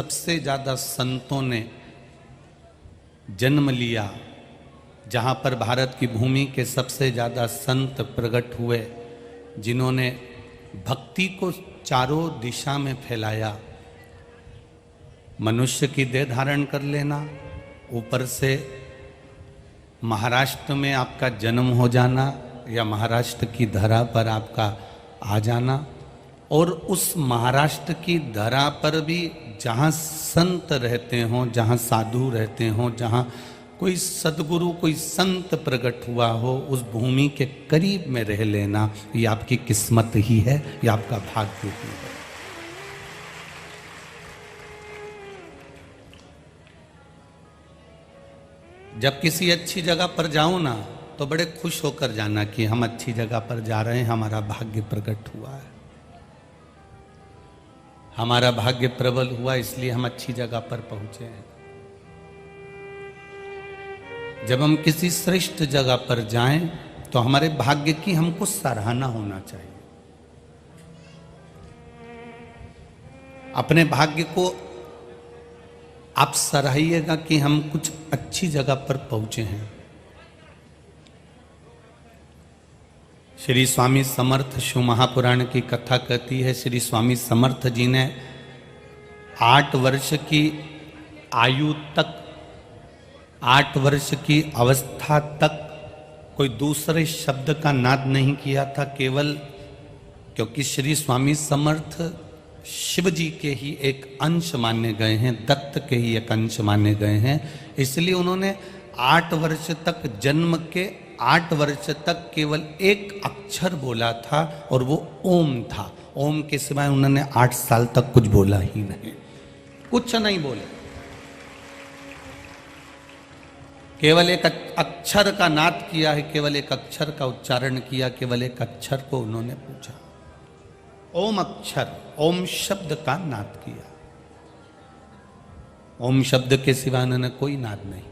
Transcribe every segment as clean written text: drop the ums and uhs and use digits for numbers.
सबसे ज्यादा संतों ने जन्म लिया, जहां पर भारत की भूमि के सबसे ज्यादा संत प्रकट हुए, जिन्होंने भक्ति को चारों दिशा में फैलाया। मनुष्य की देह धारण कर लेना, ऊपर से महाराष्ट्र में आपका जन्म हो जाना या महाराष्ट्र की धरा पर आपका आ जाना, और उस महाराष्ट्र की धरा पर भी जहाँ संत रहते हों, जहाँ साधु रहते हों, जहाँ कोई सदगुरु कोई संत प्रकट हुआ हो, उस भूमि के करीब में रह लेना, ये आपकी किस्मत ही है, ये आपका भाग्य ही है। जब किसी अच्छी जगह पर जाओ ना, तो बड़े खुश होकर जाना कि हम अच्छी जगह पर जा रहे हैं, हमारा भाग्य प्रकट हुआ है, हमारा भाग्य प्रबल हुआ, इसलिए हम अच्छी जगह पर पहुंचे हैं। जब हम किसी श्रेष्ठ जगह पर जाएं, तो हमारे भाग्य की हमको सराहना होना चाहिए। अपने भाग्य को आप सराहिएगा कि हम कुछ अच्छी जगह पर पहुंचे हैं। श्री स्वामी समर्थ शिव महापुराण की कथा कहती है, श्री स्वामी समर्थ जी ने 8 वर्ष की आयु तक, 8 वर्ष की अवस्था तक कोई दूसरे शब्द का नाद नहीं किया था, केवल क्योंकि श्री स्वामी समर्थ शिव जी के ही एक अंश माने गए हैं, दत्त के ही एक अंश माने गए हैं, इसलिए उन्होंने 8 वर्ष तक, जन्म के 8 वर्ष तक केवल एक अक्षर बोला था, और वो ओम था। ओम के सिवाय उन्होंने 8 साल तक कुछ बोला ही नहीं, कुछ नहीं बोले, केवल एक अक्षर का नाद किया है, केवल एक अक्षर का उच्चारण किया, केवल एक अक्षर को उन्होंने पूछा, ओम अक्षर, ओम शब्द का नाद किया। ओम शब्द के सिवा उन्होंने कोई नाद नहीं किया।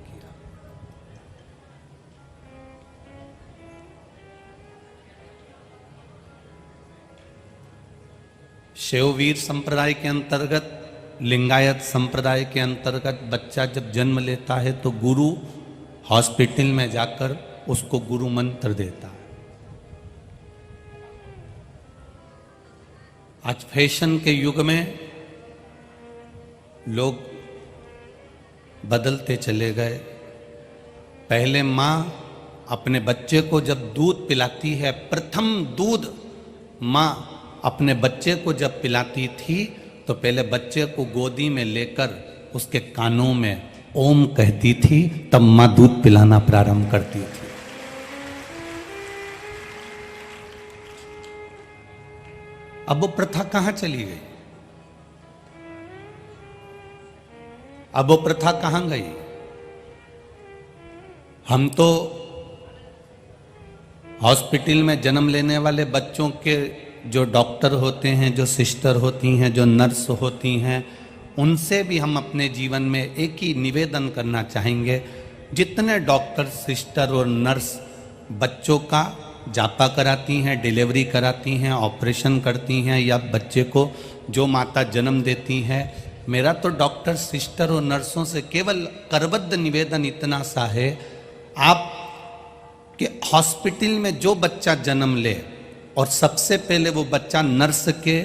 शैववीर संप्रदाय के अंतर्गत, लिंगायत संप्रदाय के अंतर्गत बच्चा जब जन्म लेता है तो गुरु हॉस्पिटल में जाकर उसको गुरु मंत्र देता है। आज फैशन के युग में लोग बदलते चले गए। पहले माँ अपने बच्चे को जब दूध पिलाती है, प्रथम दूध माँ अपने बच्चे को जब पिलाती थी, तो पहले बच्चे को गोदी में लेकर उसके कानों में ओम कहती थी, तब माँ दूध पिलाना प्रारंभ करती थी। अब वो प्रथा कहां चली गई? अब वो प्रथा कहां गई? हम तो हॉस्पिटल में जन्म लेने वाले बच्चों के जो डॉक्टर होते हैं, जो सिस्टर होती हैं, जो नर्स होती हैं, उनसे भी हम अपने जीवन में एक ही निवेदन करना चाहेंगे, जितने डॉक्टर, सिस्टर और नर्स बच्चों का जापा कराती हैं, डिलीवरी कराती हैं, ऑपरेशन करती हैं, या बच्चे को जो माता जन्म देती हैं, मेरा तो डॉक्टर, सिस्टर और नर्सों से केवल करबद्ध निवेदन इतना सा है, आप कि हॉस्पिटल में जो बच्चा जन्म ले और सबसे पहले वो बच्चा नर्स के,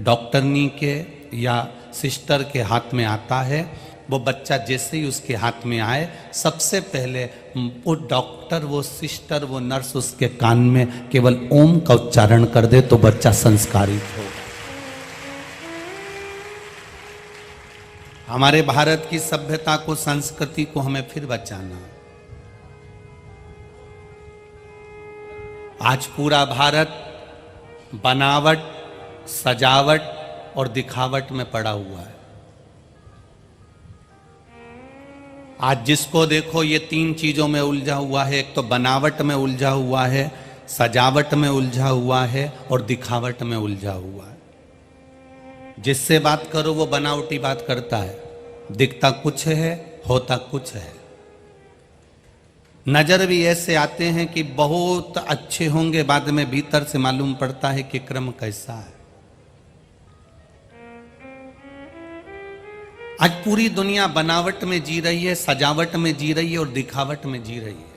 डॉक्टरनी के या सिस्टर के हाथ में आता है, वो बच्चा जैसे ही उसके हाथ में आए, सबसे पहले वो डॉक्टर, वो सिस्टर, वो नर्स उसके कान में केवल ओम का उच्चारण कर दे तो बच्चा संस्कारित होगा। हमारे भारत की सभ्यता को, संस्कृति को हमें फिर बचाना। आज पूरा भारत बनावट, सजावट और दिखावट में पड़ा हुआ है। आज जिसको देखो ये 3 चीजों में उलझा हुआ है, एक तो बनावट में उलझा हुआ है, सजावट में उलझा हुआ है और दिखावट में उलझा हुआ है। जिससे बात करो वो बनावटी बात करता है, दिखता कुछ है, होता कुछ है। नजर भी ऐसे आते हैं कि बहुत अच्छे होंगे, बाद में भीतर से मालूम पड़ता है कि क्रम कैसा है। आज पूरी दुनिया बनावट में जी रही है, सजावट में जी रही है और दिखावट में जी रही है।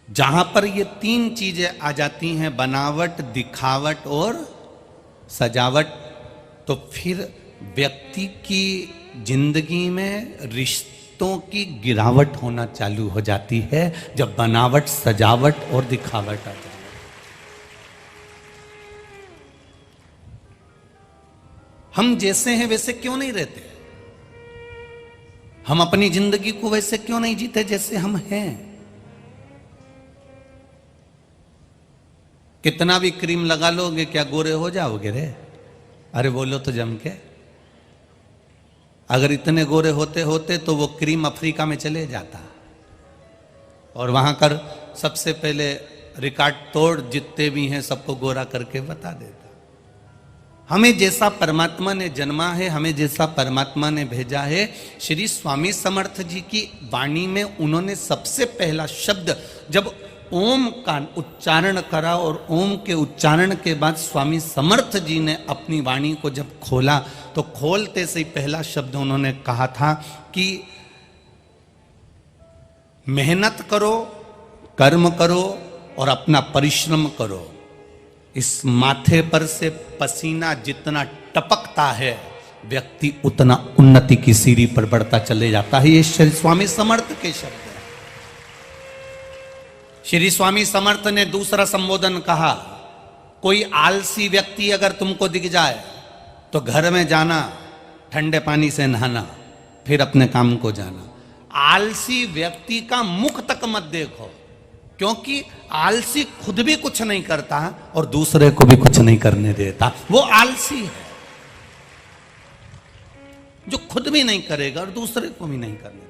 जहां पर ये तीन चीजें आ जाती हैं, बनावट, दिखावट और सजावट, तो फिर व्यक्ति की जिंदगी में रिश्तों की गिरावट होना चालू हो जाती है, जब बनावट, सजावट और दिखावट आ जाती है। हम जैसे हैं वैसे क्यों नहीं रहते? हम अपनी जिंदगी को वैसे क्यों नहीं जीते जैसे हम हैं? कितना भी क्रीम लगा लोगे, क्या गोरे हो जाओगे रे? अरे बोलो तो जम के। अगर इतने गोरे होते होते तो वो क्रीम अफ्रीका में चले जाता और वहां कर सबसे पहले रिकॉर्ड तोड़ जितने भी हैं सबको गोरा करके बता देता। हमें जैसा परमात्मा ने जन्मा है, हमें जैसा परमात्मा ने भेजा है, श्री स्वामी समर्थ जी की वाणी में उन्होंने सबसे पहला शब्द जब ओम का उच्चारण करा और ओम के उच्चारण के बाद स्वामी समर्थ जी ने अपनी वाणी को जब खोला तो खोलते से ही पहला शब्द उन्होंने कहा था कि मेहनत करो, कर्म करो और अपना परिश्रम करो। इस माथे पर से पसीना जितना टपकता है, व्यक्ति उतना उन्नति की सीढ़ी पर बढ़ता चले जाता है। ये श्री स्वामी समर्थ के शब्द है। श्री स्वामी समर्थ ने दूसरा संबोधन कहा, कोई आलसी व्यक्ति अगर तुमको दिख जाए तो घर में जाना, ठंडे पानी से नहाना, फिर अपने काम को जाना। आलसी व्यक्ति का मुख तक मत देखो, क्योंकि आलसी खुद भी कुछ नहीं करता और दूसरे को भी कुछ नहीं करने देता। वो आलसी है जो खुद भी नहीं करेगा और दूसरे को भी नहीं करने देगा।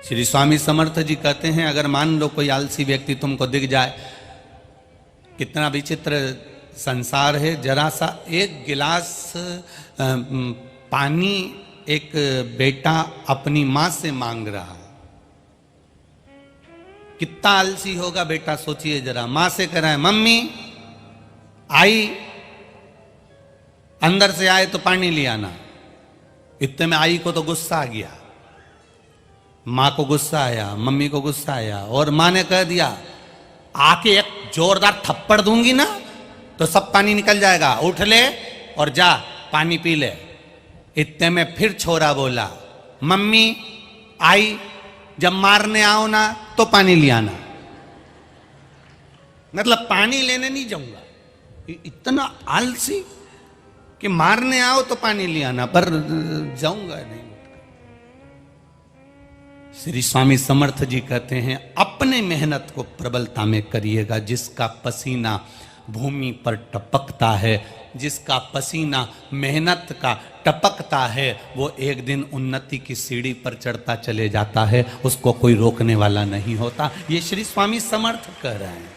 श्री स्वामी समर्थ जी कहते हैं, अगर मान लो कोई आलसी व्यक्ति तुमको दिख जाए, कितना विचित्र संसार है। जरा सा एक गिलास पानी एक बेटा अपनी मां से मांग रहा, कितना आलसी होगा बेटा, सोचिए जरा। मां से कह रहा है, मम्मी आई, अंदर से आए तो पानी ले आना। इतने में आई को तो गुस्सा आ गया, मां को गुस्सा आया, मम्मी को गुस्सा आया और मां ने कह दिया, आके एक जोरदार थप्पड़ दूंगी ना तो सब पानी निकल जाएगा, उठ ले और जा पानी पी ले। इतने में फिर छोरा बोला, मम्मी आई, जब मारने आओ ना तो पानी ले आना। मतलब पानी लेने नहीं जाऊंगा। इतना आलसी कि मारने आओ तो पानी ले आना, पर जाऊंगा नहीं। श्री स्वामी समर्थ जी कहते हैं, अपने मेहनत को प्रबलता में करिएगा। जिसका पसीना भूमि पर टपकता है, जिसका पसीना मेहनत का टपकता है, वो एक दिन उन्नति की सीढ़ी पर चढ़ता चले जाता है, उसको कोई रोकने वाला नहीं होता। ये श्री स्वामी समर्थ कह रहे हैं।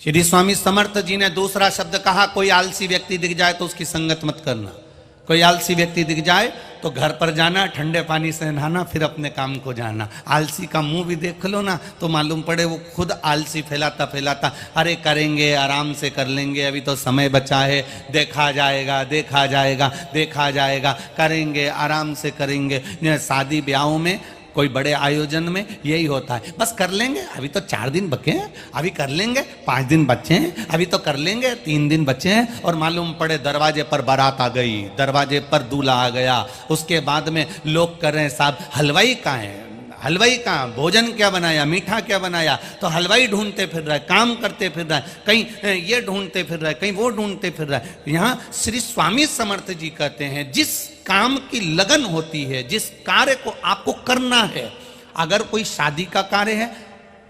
श्री स्वामी समर्थ जी ने दूसरा शब्द कहा, कोई आलसी व्यक्ति दिख जाए तो उसकी संगत मत करना। कोई आलसी व्यक्ति दिख जाए तो घर पर जाना, ठंडे पानी से नहाना, फिर अपने काम को जाना। आलसी का मुंह भी देख लो ना तो मालूम पड़े वो खुद आलसी फैलाता फैलाता, अरे करेंगे, आराम से कर लेंगे, अभी तो समय बचा है, देखा जाएगा, देखा जाएगा, देखा जाएगा, करेंगे, आराम से करेंगे। शादी ब्याहों में, कोई बड़े आयोजन में यही होता है, बस कर लेंगे, अभी तो 4 दिन बचे हैं, अभी कर लेंगे, 5 दिन बचे हैं, अभी तो कर लेंगे, 3 दिन बचे हैं। और मालूम पड़े दरवाजे पर बारात आ गई, दरवाजे पर दूल्हा आ गया। उसके बाद में लोग कर रहे हैं, साहब हलवाई कहाँ है, हलवाई कहाँ, भोजन क्या बनाया, मीठा क्या बनाया, तो हलवाई ढूंढते फिर रहा है, काम करते फिर रहा है, कहीं ये ढूंढते फिर रहा है, कहीं वो ढूंढते फिर रहा है। यहाँ श्री स्वामी समर्थ जी कहते हैं, जिस काम की लगन होती है, जिस कार्य को आपको करना है, अगर कोई शादी का कार्य है,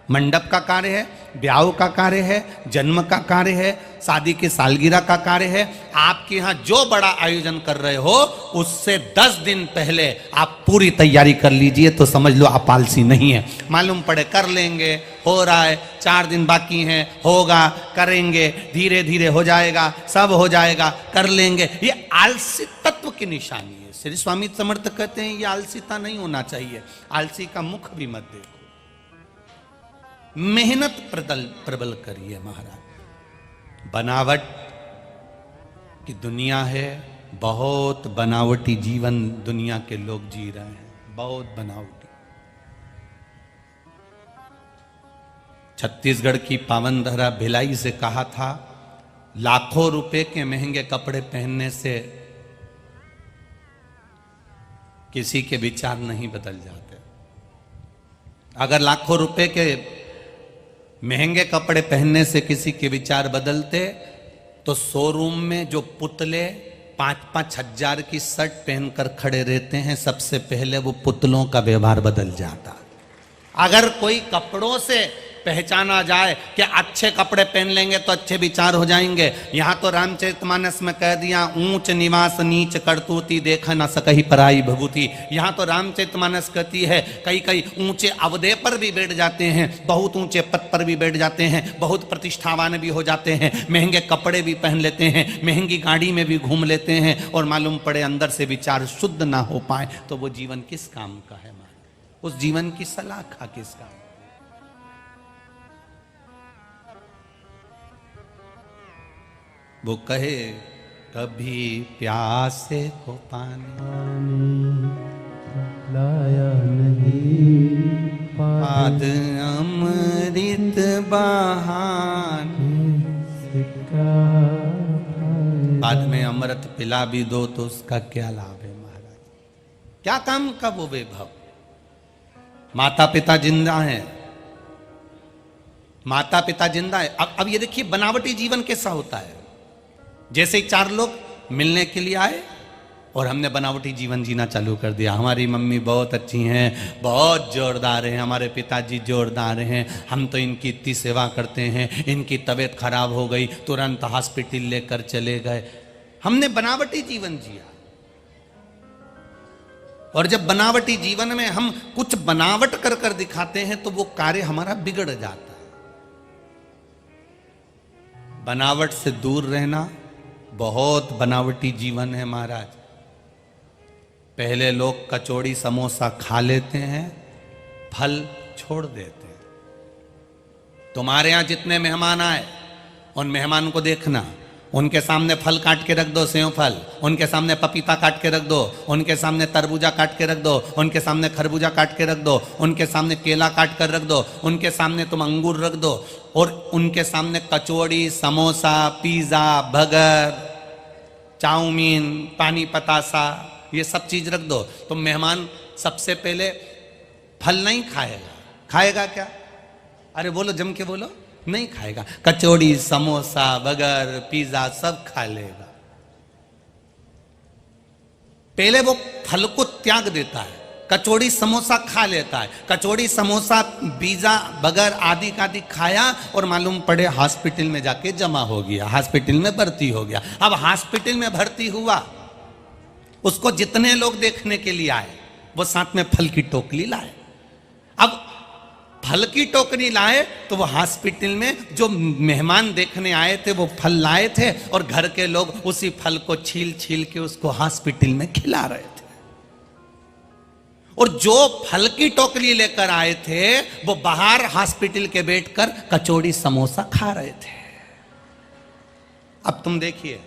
मंडप का कार्य है, ब्याह का कार्य है, जन्म का कार्य है, शादी की सालगिरह का कार्य है, आपके यहाँ जो बड़ा आयोजन कर रहे हो, उससे 10 दिन पहले आप पूरी तैयारी कर लीजिए, तो समझ लो आप आलसी नहीं है। मालूम पड़े कर लेंगे, हो रहा है, 4 दिन बाकी हैं, होगा, करेंगे, धीरे धीरे हो जाएगा, सब हो जाएगा, कर लेंगे, ये आलसी तत्व की निशानी है। श्री स्वामी समर्थ कहते हैं, ये आलसीता नहीं होना चाहिए। आलसी का मुख भी मत देखो, मेहनत प्रबल करिए महाराज। बनावट की दुनिया है, बहुत बनावटी जीवन दुनिया के लोग जी रहे हैं, बहुत बनावटी। छत्तीसगढ़ की पावन धरा भिलाई से कहा था, लाखों रुपए के महंगे कपड़े पहनने से किसी के विचार नहीं बदल जाते। अगर लाखों रुपए के महंगे कपड़े पहनने से किसी के विचार बदलते तो शोरूम में जो पुतले 5-5 हजार की शर्ट पहनकर खड़े रहते हैं, सबसे पहले वो पुतलों का व्यवहार बदल जाता। अगर कोई कपड़ों से पहचाना जाए कि अच्छे कपड़े पहन लेंगे तो अच्छे विचार हो जाएंगे। यहां तो रामचरितमानस में कह दिया, ऊंच निवास नीच करतूती देख न सकही पराई भभूति। यहां तो रामचरितमानस कहती है कई कई ऊंचे अवधे पर भी बैठ जाते हैं, बहुत ऊंचे पद पर भी बैठ जाते हैं, बहुत प्रतिष्ठावान भी हो जाते हैं, महंगे कपड़े भी पहन लेते हैं, महंगी गाड़ी में भी घूम लेते हैं, और मालूम पड़े अंदर से विचार शुद्ध ना हो पाए तो वो जीवन किस काम का है? उस जीवन की सलाखा किस काम? वो कहे कभी प्यासे को पानी लाया नहीं, पाद अमृत बहाने, बाद में अमृत पिला भी दो तो उसका क्या लाभ है महाराज? क्या काम का वो वैभव? माता पिता जिंदा हैं, माता पिता जिंदा है। अब ये देखिए बनावटी जीवन कैसा होता है। जैसे ही 4 लोग मिलने के लिए आए और हमने बनावटी जीवन जीना चालू कर दिया। हमारी मम्मी बहुत अच्छी हैं, बहुत जोरदार हैं, हमारे पिताजी जोरदार हैं, हम तो इनकी इतनी सेवा करते हैं, इनकी तबीयत खराब हो गई तुरंत हॉस्पिटल लेकर चले गए। हमने बनावटी जीवन जिया। और जब बनावटी जीवन में हम कुछ बनावट कर कर दिखाते हैं तो वो कार्य हमारा बिगड़ जाता है। बनावट से दूर रहना, बहुत बनावटी जीवन है महाराज। पहले लोग कचौड़ी समोसा खा लेते हैं, फल छोड़ देते हैं। तुम्हारे यहां जितने मेहमान आए उन मेहमान को देखना, उनके सामने फल काट के रख दो, सेव फल, उनके सामने पपीता काट के रख दो, उनके सामने तरबूजा काट के रख दो, उनके सामने खरबूजा काट के रख दो, उनके सामने केला काट कर रख दो, उनके सामने तुम अंगूर रख दो, और उनके सामने कचौड़ी समोसा पिज़्ज़ा बर्गर चाउमीन पानी पतासा ये सब चीज रख दो। तो मेहमान सबसे पहले फल नहीं खाएगा, खाएगा क्या? अरे बोलो, जम के बोलो, नहीं खाएगा। कचौड़ी समोसा बर्गर पिज़्ज़ा सब खा लेगा। पहले वो फल को त्याग देता है, कचौड़ी समोसा खा लेता है, कचौड़ी समोसा पिज़्ज़ा बर्गर आदि का आदि खाया और मालूम पड़े हॉस्पिटल में जाके जमा हो गया, हॉस्पिटल में भर्ती हो गया। अब हॉस्पिटल में भर्ती हुआ, उसको जितने लोग देखने के लिए आए वो साथ में फल की टोकरी लाए। अब फल की टोकरी लाए तो वो हॉस्पिटल में जो मेहमान देखने आए थे वो फल लाए थे, और घर के लोग उसी फल को छील छील के उसको हॉस्पिटल में खिला रहे थे। और जो फल की टोकरी लेकर आए थे वो बाहर हॉस्पिटल के बैठकर कचौड़ी समोसा खा रहे थे। अब तुम देखिए,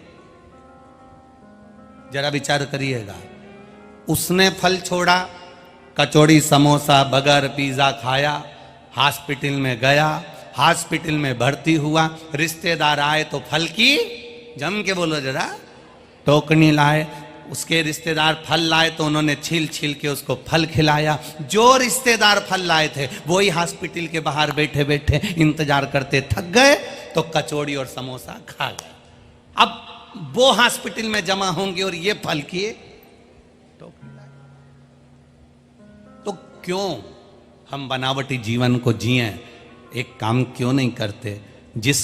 जरा विचार करिएगा, उसने फल छोड़ा, कचौड़ी समोसा बर्गर पिज़्ज़ा खाया, हॉस्पिटल में गया, हॉस्पिटल में भर्ती हुआ, रिश्तेदार आए तो फल की, जम के बोलो जरा, टोकनी लाए, उसके रिश्तेदार फल लाए तो उन्होंने छील छील के उसको फल खिलाया। जो रिश्तेदार फल लाए थे वो ही हॉस्पिटल के बाहर बैठे बैठे इंतजार करते थक गए तो कचौड़ी और समोसा खा गए। अब वो हॉस्पिटल में जमा होंगे और ये फल किए टोकनी लाए। तो क्यों हम बनावटी जीवन को जिए? एक काम क्यों नहीं करते, जिस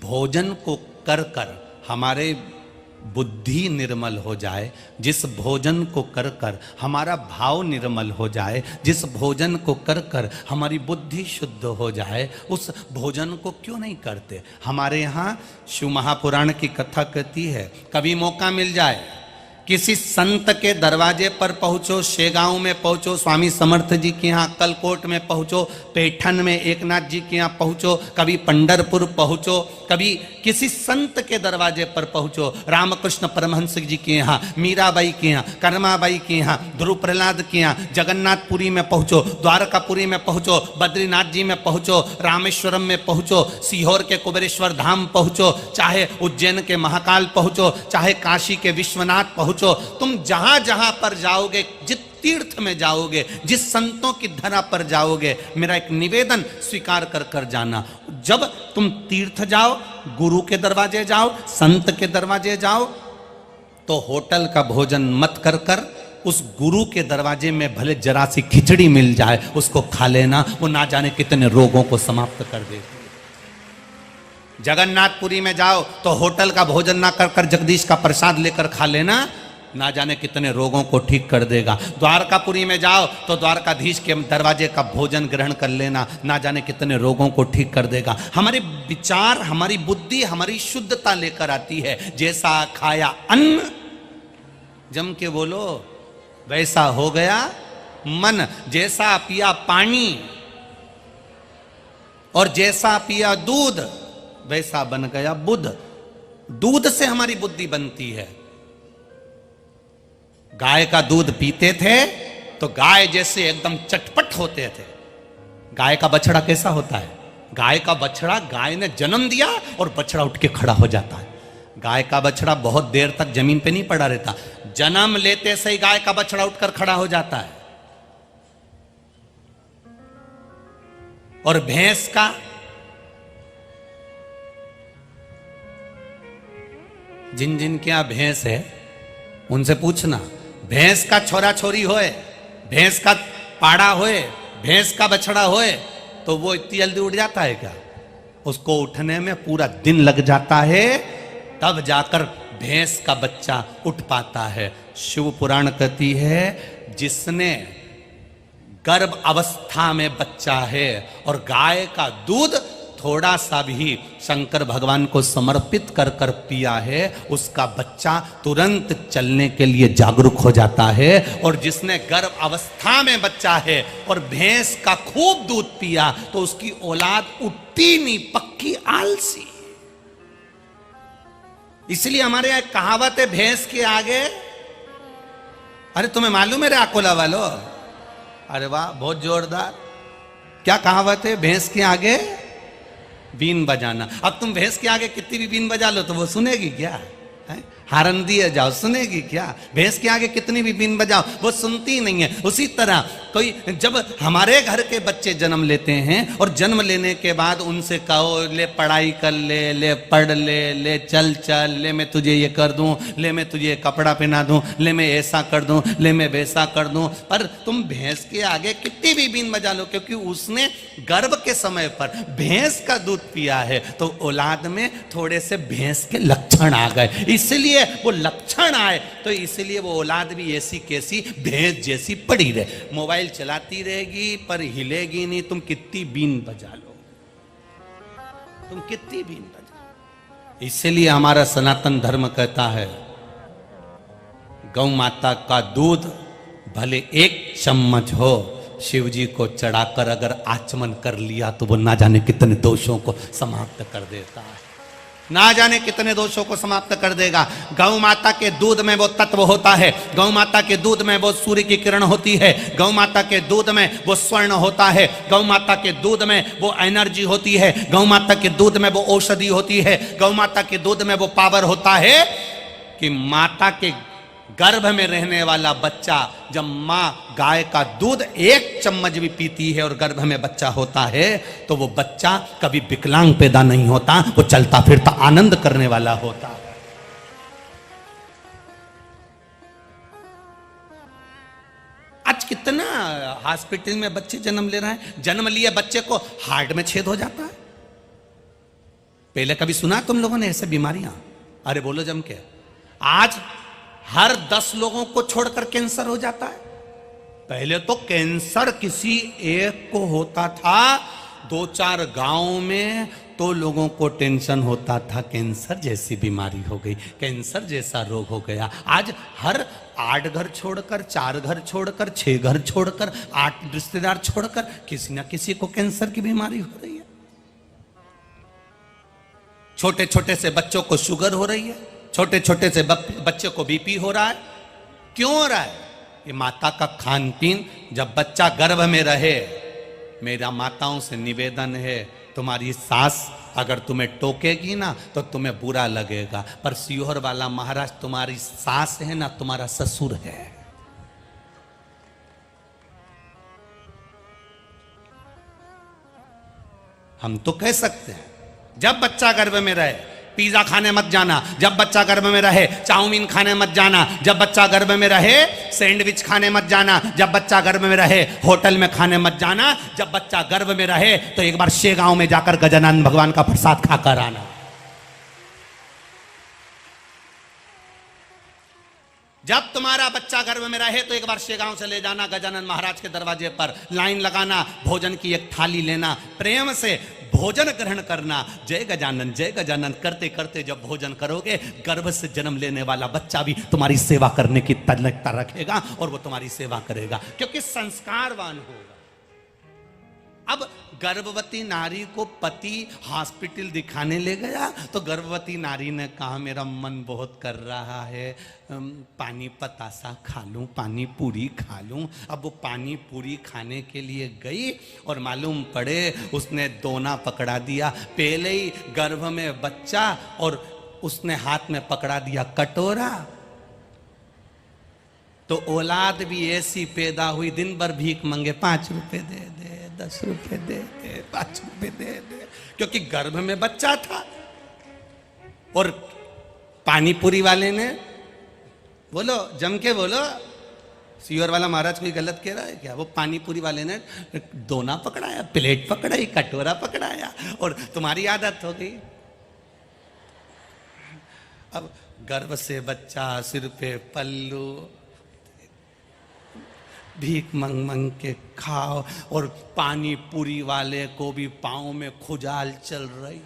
भोजन को कर कर हमारे बुद्धि निर्मल हो जाए, जिस भोजन को कर कर हमारा भाव निर्मल हो जाए, जिस भोजन को कर कर हमारी बुद्धि शुद्ध हो जाए, उस भोजन को क्यों नहीं करते? हमारे यहाँ शिव महापुराण की कथा कहती है, कभी मौका मिल जाए किसी संत के दरवाजे पर पहुंचो, शेगांव में पहुंचो, स्वामी समर्थ जी के यहाँ अक्कलकोट में पहुंचो, पैठन में एकनाथ जी के यहाँ पहुंचो, कभी पंढरपुर पहुंचो, कभी किसी संत के दरवाजे पर पहुंचो, रामकृष्ण परमहंस जी के यहाँ, मीराबाई के यहाँ, कर्माबाई के यहाँ, ध्रुव प्रहलाद के यहाँ, जगन्नाथपुरी में पहुंचो, द्वारकापुरी में पहुंचो, बद्रीनाथ जी में पहुंचो, रामेश्वरम में पहुंचो, सीहोर के कुबेरेश्वर धाम पहुंचो, चाहे उज्जैन के महाकाल पहुंचो, चाहे काशी के विश्वनाथ पहुंचो, तुम जहां जहां पर जाओगे, जिस तीर्थ में जाओगे, जिस संतों की धरा पर जाओगे, मेरा एक निवेदन स्वीकार कर कर जाना। जब तुम तीर्थ जाओ, गुरु के दरवाजे जाओ, संत के दरवाजे जाओ, तो होटल का भोजन मत कर कर उस गुरु के दरवाजे में भले जरा सी खिचड़ी मिल जाए, उसको खा लेना, वो ना जाने कितने रोगों को समाप्त कर देती। जगन्नाथपुरी में जाओ तो होटल का भोजन ना कर कर जगदीश का प्रसाद लेकर खा लेना, ना जाने कितने रोगों को ठीक कर देगा। द्वारकापुरी में जाओ तो द्वारकाधीश के दरवाजे का भोजन ग्रहण कर लेना, ना जाने कितने रोगों को ठीक कर देगा। हमारे विचार, हमारी बुद्धि, हमारी शुद्धता लेकर आती है। जैसा खाया अन्न, जम के बोलो, वैसा हो गया मन। जैसा पिया पानी और जैसा पिया दूध, वैसा बन गया बुद्ध। दूध से हमारी बुद्धि बनती है। गाय का दूध पीते थे तो गाय जैसे एकदम चटपट होते थे। गाय का बछड़ा कैसा होता है? गाय का बछड़ा, गाय ने जन्म दिया और बछड़ा उठ के खड़ा हो जाता है। गाय का बछड़ा बहुत देर तक जमीन पे नहीं पड़ा रहता, जन्म लेते से ही गाय का बछड़ा उठकर खड़ा हो जाता है। और भैंस का, जिन जिन के यहां भैंस है उनसे पूछना, भैंस का छोरा छोरी होए, भैंस का पाड़ा होए, भैंस का बछड़ा होए, तो वो इतनी जल्दी उठ जाता है क्या? उसको उठने में पूरा दिन लग जाता है, तब जाकर भैंस का बच्चा उठ पाता है। शिव पुराण कहती है, जिसने गर्भ अवस्था में बच्चा है और गाय का दूध थोड़ा सा भी शंकर भगवान को समर्पित कर कर पिया है, उसका बच्चा तुरंत चलने के लिए जागरूक हो जाता है। और जिसने गर्भ अवस्था में बच्चा है और भैंस का खूब दूध पिया, तो उसकी औलाद उठती नहीं, पक्की आलसी। इसलिए हमारे यहां कहावत है, भैंस के आगे, अरे तुम्हें मालूम है रे अकोला वालों? अरे वाह, बहुत जोरदार। क्या कहावत है? भैंस के आगे बीन बजाना। अब तुम भैंस के आगे कितनी भी बीन बजा लो तो वो सुनेगी क्या? हारन दिए जाओ, सुनेगी क्या? भैंस के आगे कितनी भी बीन बजाओ, वो सुनती नहीं है। उसी तरह कोई, जब हमारे घर के बच्चे जन्म लेते हैं और जन्म लेने के बाद उनसे कहो, ले पढ़ाई कर ले, ले पढ़ ले, ले चल चल, ले मैं तुझे ये कर दूं, ले मैं तुझे कपड़ा पहना दूं, ले मैं ऐसा कर दूं, ले मैं वैसा कर दूं, पर तुम भैंस के आगे कितनी भी बीन बजा लो, क्योंकि उसने गर्भ के समय पर भैंस का दूध पिया है, तो औलाद में थोड़े से भैंस के लक्षण आ गए। इसलिए वो लक्षण आए तो इसलिए वो औलाद भी ऐसी कैसी भैंस जैसी पड़ी रहे, मोबाइल चलाती रहेगी पर हिलेगी नहीं। तुम कितनी बीन बजा लो, तुम कितनी बीन बजा। इसलिए हमारा सनातन धर्म कहता है, गौ माता का दूध भले 1 चम्मच हो, शिव जी को चढ़ाकर अगर आचमन कर लिया तो वो ना जाने कितने दोषों को समाप्त कर देता है, ना जाने कितने दोषों को समाप्त कर देगा। गौ माता के दूध में वो तत्व होता है, गौ माता के दूध में वो सूर्य की किरण होती है, गौ माता के दूध में वो स्वर्ण होता है, गौ माता के दूध में वो एनर्जी होती है, गौ माता के दूध में वो औषधि होती है, गौ माता के दूध में वो पावर होता है कि माता के गर्भ में रहने वाला बच्चा, जब माँ गाय का दूध 1 चम्मच भी पीती है और गर्भ में बच्चा होता है, तो वो बच्चा कभी विकलांग पैदा नहीं होता, वो चलता फिरता आनंद करने वाला होता है। आज कितना हॉस्पिटल में बच्चे जन्म ले रहे हैं, जन्म लिए बच्चे को हार्ट में छेद हो जाता है। पहले कभी सुना तुम लोगों ने ऐसे बीमारियां? अरे बोलो जम के। आज हर 10 लोगों को छोड़कर कैंसर हो जाता है। पहले तो कैंसर किसी एक को होता था, 2-4 गांव में तो लोगों को टेंशन होता था कैंसर जैसी बीमारी हो गई, कैंसर जैसा रोग हो गया। आज हर 8 घर छोड़कर, 4 घर छोड़कर, 6 घर छोड़कर, 8 रिश्तेदार छोड़कर किसी ना किसी को कैंसर की बीमारी हो रही है। छोटे छोटे से बच्चों को शुगर हो रही है, छोटे छोटे से बच्चे को बीपी हो रहा है। क्यों हो रहा है? ये माता का खान पीन। जब बच्चा गर्भ में रहे, मेरा माताओं से निवेदन है, तुम्हारी सास अगर तुम्हें टोकेगी ना तो तुम्हें बुरा लगेगा, पर सीहोर वाला महाराज तुम्हारी सास है ना, तुम्हारा ससुर है। हम तो कह सकते हैं जब बच्चा गर्भ में रहे पिज्जा खाने मत जाना, जब बच्चा गर्भ में रहे चाउमीन खाने मत जाना, जब बच्चा गर्भ में रहे सैंडविच खाने मत जाना, जब बच्चा गर्भ में रहे होटल में खाने मत जाना, जब बच्चा गर्भ में रहे तो एक बार शेगांव में जाकर गजानन भगवान का प्रसाद खाकर आना। जब तुम्हारा बच्चा गर्भ में रहे तो एक बार शेगांव से ले जाना, गजानन महाराज के दरवाजे पर लाइन लगाना, भोजन की एक थाली लेना, प्रेम से भोजन ग्रहण करना, जय गजानन करते करते जब भोजन करोगे, गर्भ से जन्म लेने वाला बच्चा भी तुम्हारी सेवा करने की तल्लकता रखेगा और वो तुम्हारी सेवा करेगा, क्योंकि संस्कारवान होगा। अब गर्भवती नारी को पति हॉस्पिटल दिखाने ले गया तो गर्भवती नारी ने कहा मेरा मन बहुत कर रहा है, पानी पतासा खा लूं, पानी पूरी खा लूं। अब वो पानी पूरी खाने के लिए गई और मालूम पड़े उसने दोना पकड़ा दिया, पहले ही गर्भ में बच्चा और उसने हाथ में पकड़ा दिया कटोरा। तो औलाद भी ऐसी पैदा हुई, दिन भर भीख मांगे, 5 रुपए दे दे, 10 रुपए दे दे, 5 रुपए दे दे, क्योंकि गर्भ में बच्चा था। और पानीपुरी वाले ने, बोलो जम के बोलो, सीहोर वाला महाराज कोई गलत कह रहा है क्या? वो पानीपुरी वाले ने दोना पकड़ाया, प्लेट पकड़ाई, कटोरा पकड़ाया और तुम्हारी आदत हो गई। अब गर्भ से बच्चा, सिर पे पल्लू, भीख मंग मंग के खाओ। और पानी पूरी वाले को भी पाँव में खुजाल चल रही,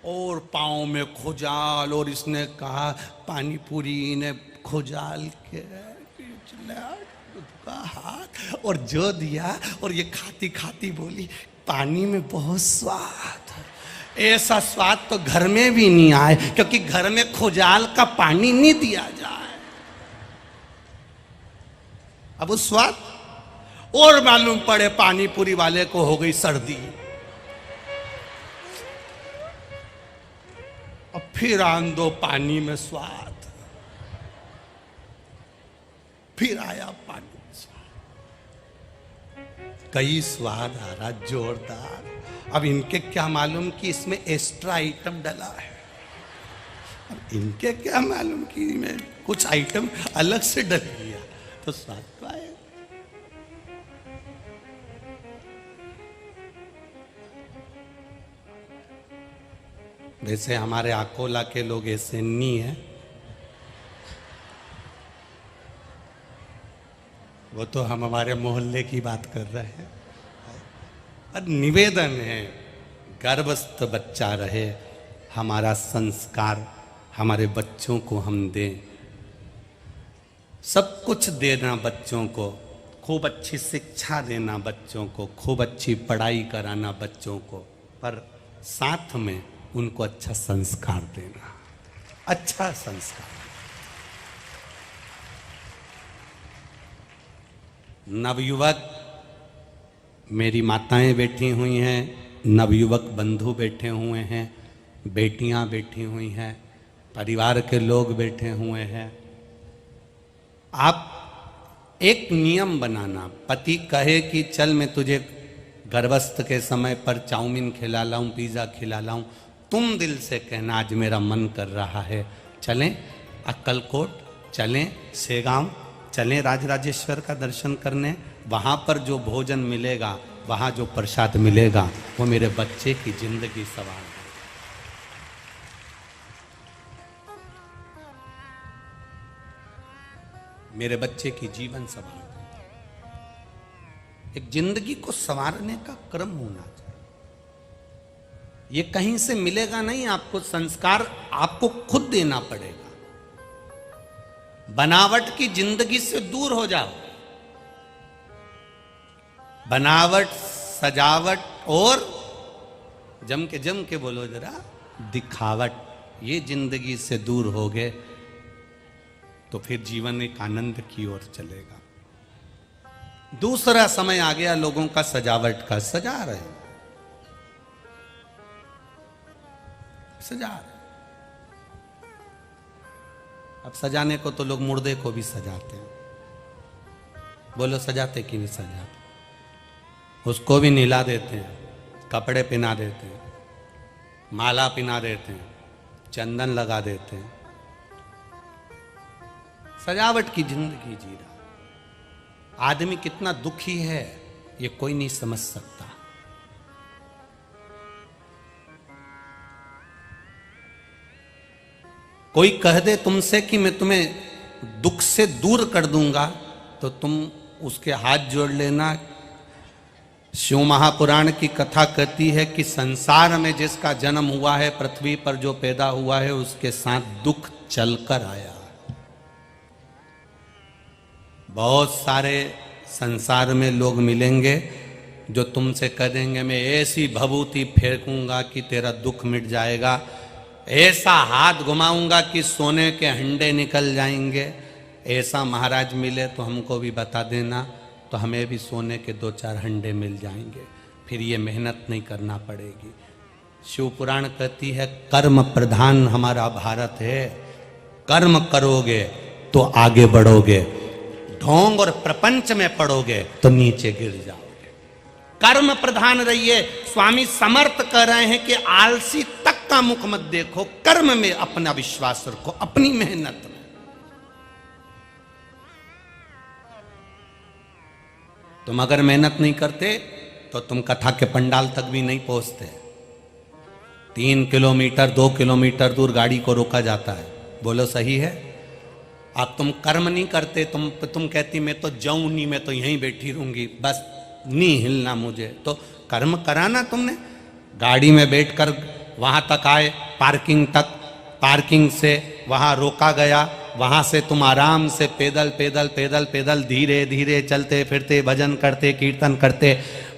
और पाँव में खुजाल, और इसने कहा पानी पूरी ने खुजाल के का हाथ और जो दिया, और ये खाती खाती बोली पानी में बहुत स्वाद, ऐसा स्वाद तो घर में भी नहीं आए, क्योंकि घर में खुजाल का पानी नहीं दिया जाए। अब उस स्वाद, और मालूम पड़े पानी पूरी वाले को हो गई सर्दी। अब फिर आन दो पानी में स्वाद, फिर आया पानी में स्वाद, कई स्वाद आ रहा जोरदार। अब इनके क्या मालूम कि इसमें एक्स्ट्रा आइटम डला है, अब इनके क्या मालूम कि मैं कुछ आइटम अलग से डल गया तो स्वाद तो आए। वैसे हमारे अकोला के लोग ऐसे नहीं है, वो तो हम हमारे मोहल्ले की बात कर रहे हैं। और निवेदन है गर्भस्थ बच्चा रहे, हमारा संस्कार हमारे बच्चों को हम दें, सब कुछ देना बच्चों को, खूब अच्छी शिक्षा देना बच्चों को, खूब अच्छी पढ़ाई कराना बच्चों को, पर साथ में उनको अच्छा संस्कार देना, अच्छा संस्कार। नवयुवक मेरी माताएं बैठी हुई हैं, नवयुवक बंधु बैठे हुए हैं, बेटियां बैठी हुई हैं, परिवार के लोग बैठे हुए हैं। आप एक नियम बनाना, पति कहे कि चल मैं तुझे गर्भस्थ के समय पर चाउमीन खिला लाऊं, पिज़्ज़ा खिला लाऊं, तुम दिल से कहना आज मेरा मन कर रहा है, चलें अक्कलकोट, चलें शेगांव, चलें राजराजेश्वर का दर्शन करने, वहाँ पर जो भोजन मिलेगा, वहाँ जो प्रसाद मिलेगा, वो मेरे बच्चे की जिंदगी सवार है। मेरे बच्चे की जीवन सवार, एक जिंदगी को संवारने का क्रम होना चाहिए। ये कहीं से मिलेगा नहीं आपको, संस्कार आपको खुद देना पड़ेगा। बनावट की जिंदगी से दूर हो जाओ। बनावट, सजावट और जम के बोलो जरा, दिखावट, ये जिंदगी से दूर हो गए तो फिर जीवन एक आनंद की ओर चलेगा। दूसरा समय आ गया लोगों का सजावट का, सजा रहे, सजा रहे। अब सजाने को तो लोग मुर्दे को भी सजाते हैं। बोलो सजाते कि नहीं सजाते? उसको भी नहला देते हैं, कपड़े पहना देते हैं, माला पहना देते हैं, चंदन लगा देते हैं। सजावट की जिंदगी जी रहा। आदमी कितना दुखी है ये कोई नहीं समझ सकता। कोई कह दे तुमसे कि मैं तुम्हें दुख से दूर कर दूंगा तो तुम उसके हाथ जोड़ लेना। शिव महापुराण की कथा कहती है कि संसार में जिसका जन्म हुआ है, पृथ्वी पर जो पैदा हुआ है, उसके साथ दुख चलकर आया। बहुत सारे संसार में लोग मिलेंगे जो तुमसे कह देंगे मैं ऐसी भभूति फेंकूंगा कि तेरा दुख मिट जाएगा, ऐसा हाथ घुमाऊंगा कि सोने के हंडे निकल जाएंगे। ऐसा महाराज मिले तो हमको भी बता देना, तो हमें भी सोने के 2-4 हंडे मिल जाएंगे, फिर ये मेहनत नहीं करना पड़ेगी। शिव पुराण कहती है कर्म प्रधान हमारा भारत है, कर्म करोगे तो आगे बढ़ोगे, ढोंग और प्रपंच में पड़ोगे तो नीचे गिर जाओगे। कर्म प्रधान रहिए। स्वामी समर्थ कह रहे हैं कि आलसी तक का मुख मत देखो, कर्म में अपना विश्वास रखो, अपनी मेहनत में। तुम अगर मेहनत नहीं करते तो तुम कथा के पंडाल तक भी नहीं पहुंचते। 3 किलोमीटर 2 किलोमीटर दूर गाड़ी को रोका जाता है। बोलो सही है? अब तुम कर्म नहीं करते, तुम कहती मैं तो जाऊं नहीं, मैं तो यहीं बैठी रहूंगी, बस नहीं हिलना मुझे। तो कर्म कराना तुमने। गाड़ी में बैठकर वहां तक आए, पार्किंग तक, पार्किंग से वहां रोका गया, वहां से तुम आराम से पैदल पैदल पैदल पैदल धीरे धीरे चलते फिरते, भजन करते, कीर्तन करते,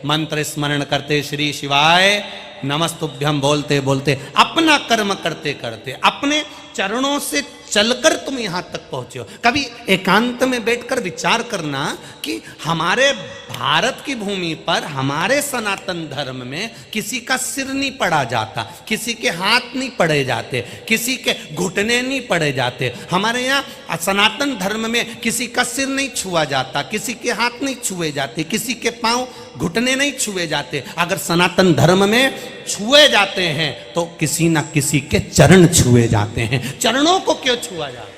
मंत्र स्मरण करते, श्री शिवाय नमस्तुभ्यम बोलते बोलते, अपना कर्म करते करते, अपने चरणों से चलकर तुम यहां तक पहुंचे हो। कभी एकांत में बैठकर विचार करना कि हमारे भारत की भूमि पर, हमारे सनातन धर्म में किसी का सिर नहीं पड़ा जाता, किसी के हाथ नहीं पड़े जाते, किसी के घुटने नहीं पड़े जाते। हमारे यहाँ सनातन धर्म में किसी का सिर नहीं छुआ जाता, किसी के हाथ नहीं छुए जाते, किसी के पांव घुटने नहीं छुए जाते। अगर सनातन धर्म में छुए जाते हैं तो किसी ना किसी के चरण छुए जाते हैं। चरणों को क्यों छुआ जाता?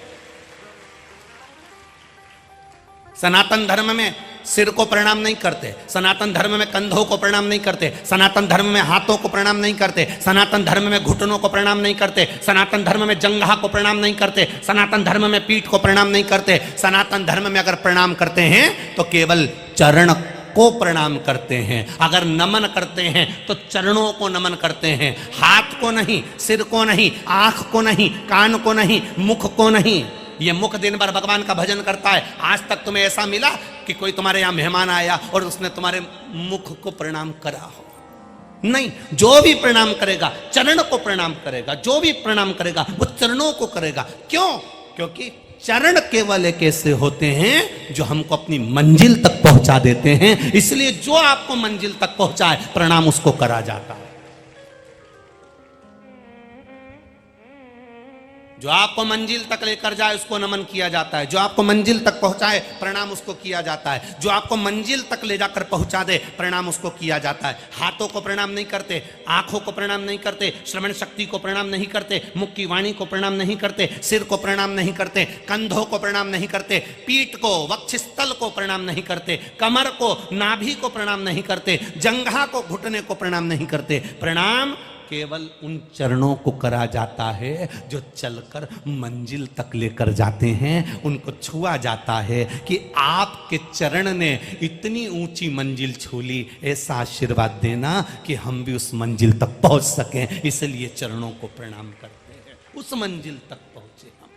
सनातन धर्म में सिर को प्रणाम नहीं करते, सनातन धर्म में कंधों को प्रणाम नहीं करते, सनातन धर्म में हाथों को प्रणाम नहीं करते, सनातन धर्म में घुटनों को प्रणाम नहीं करते, सनातन धर्म में जंघा को प्रणाम नहीं करते, सनातन धर्म में पीठ को प्रणाम नहीं करते। सनातन धर्म में अगर प्रणाम करते हैं तो केवल चरण को प्रणाम करते हैं। अगर नमन करते हैं तो चरणों को नमन करते हैं, हाथ को नहीं, सिर को नहीं, आंख को नहीं, कान को नहीं, मुख को नहीं। ये मुख दिन भर भगवान का भजन करता है। आज तक तुम्हें ऐसा मिला कि कोई तुम्हारे यहां मेहमान आया और उसने तुम्हारे मुख को प्रणाम करा हो? नहीं। जो भी प्रणाम करेगा चरण को प्रणाम करेगा, जो भी प्रणाम करेगा वो चरणों को करेगा। क्यों? क्योंकि चरण केवल एक ऐसे होते हैं जो हमको अपनी मंजिल तक पहुंचा देते हैं। इसलिए जो आपको मंजिल तक पहुंचाए प्रणाम उसको करा जाता है। जो आपको मंजिल तक लेकर जाए उसको नमन किया जाता है, जो आपको मंजिल तक पहुंचाए प्रणाम उसको किया जाता है, जो आपको मंजिल तक ले जाकर पहुंचा दे प्रणाम उसको किया जाता है। हाथों को प्रणाम नहीं करते, आंखों को प्रणाम नहीं करते, श्रवण शक्ति को प्रणाम नहीं करते, मुख की वाणी को प्रणाम नहीं करते, सिर को प्रणाम नहीं करते, कंधों को प्रणाम नहीं करते, पीठ को, वक्षस्थल को प्रणाम नहीं करते, कमर को, नाभि को प्रणाम नहीं करते, जंघा को, घुटने को प्रणाम नहीं करते। प्रणाम केवल उन चरणों को करा जाता है जो चलकर मंजिल तक लेकर जाते हैं। उनको छुआ जाता है कि आपके चरण ने इतनी ऊंची मंजिल छू ली, ऐसा आशीर्वाद देना कि हम भी उस मंजिल तक पहुंच सकें। इसलिए चरणों को प्रणाम करते हैं, उस मंजिल तक पहुंचे हम।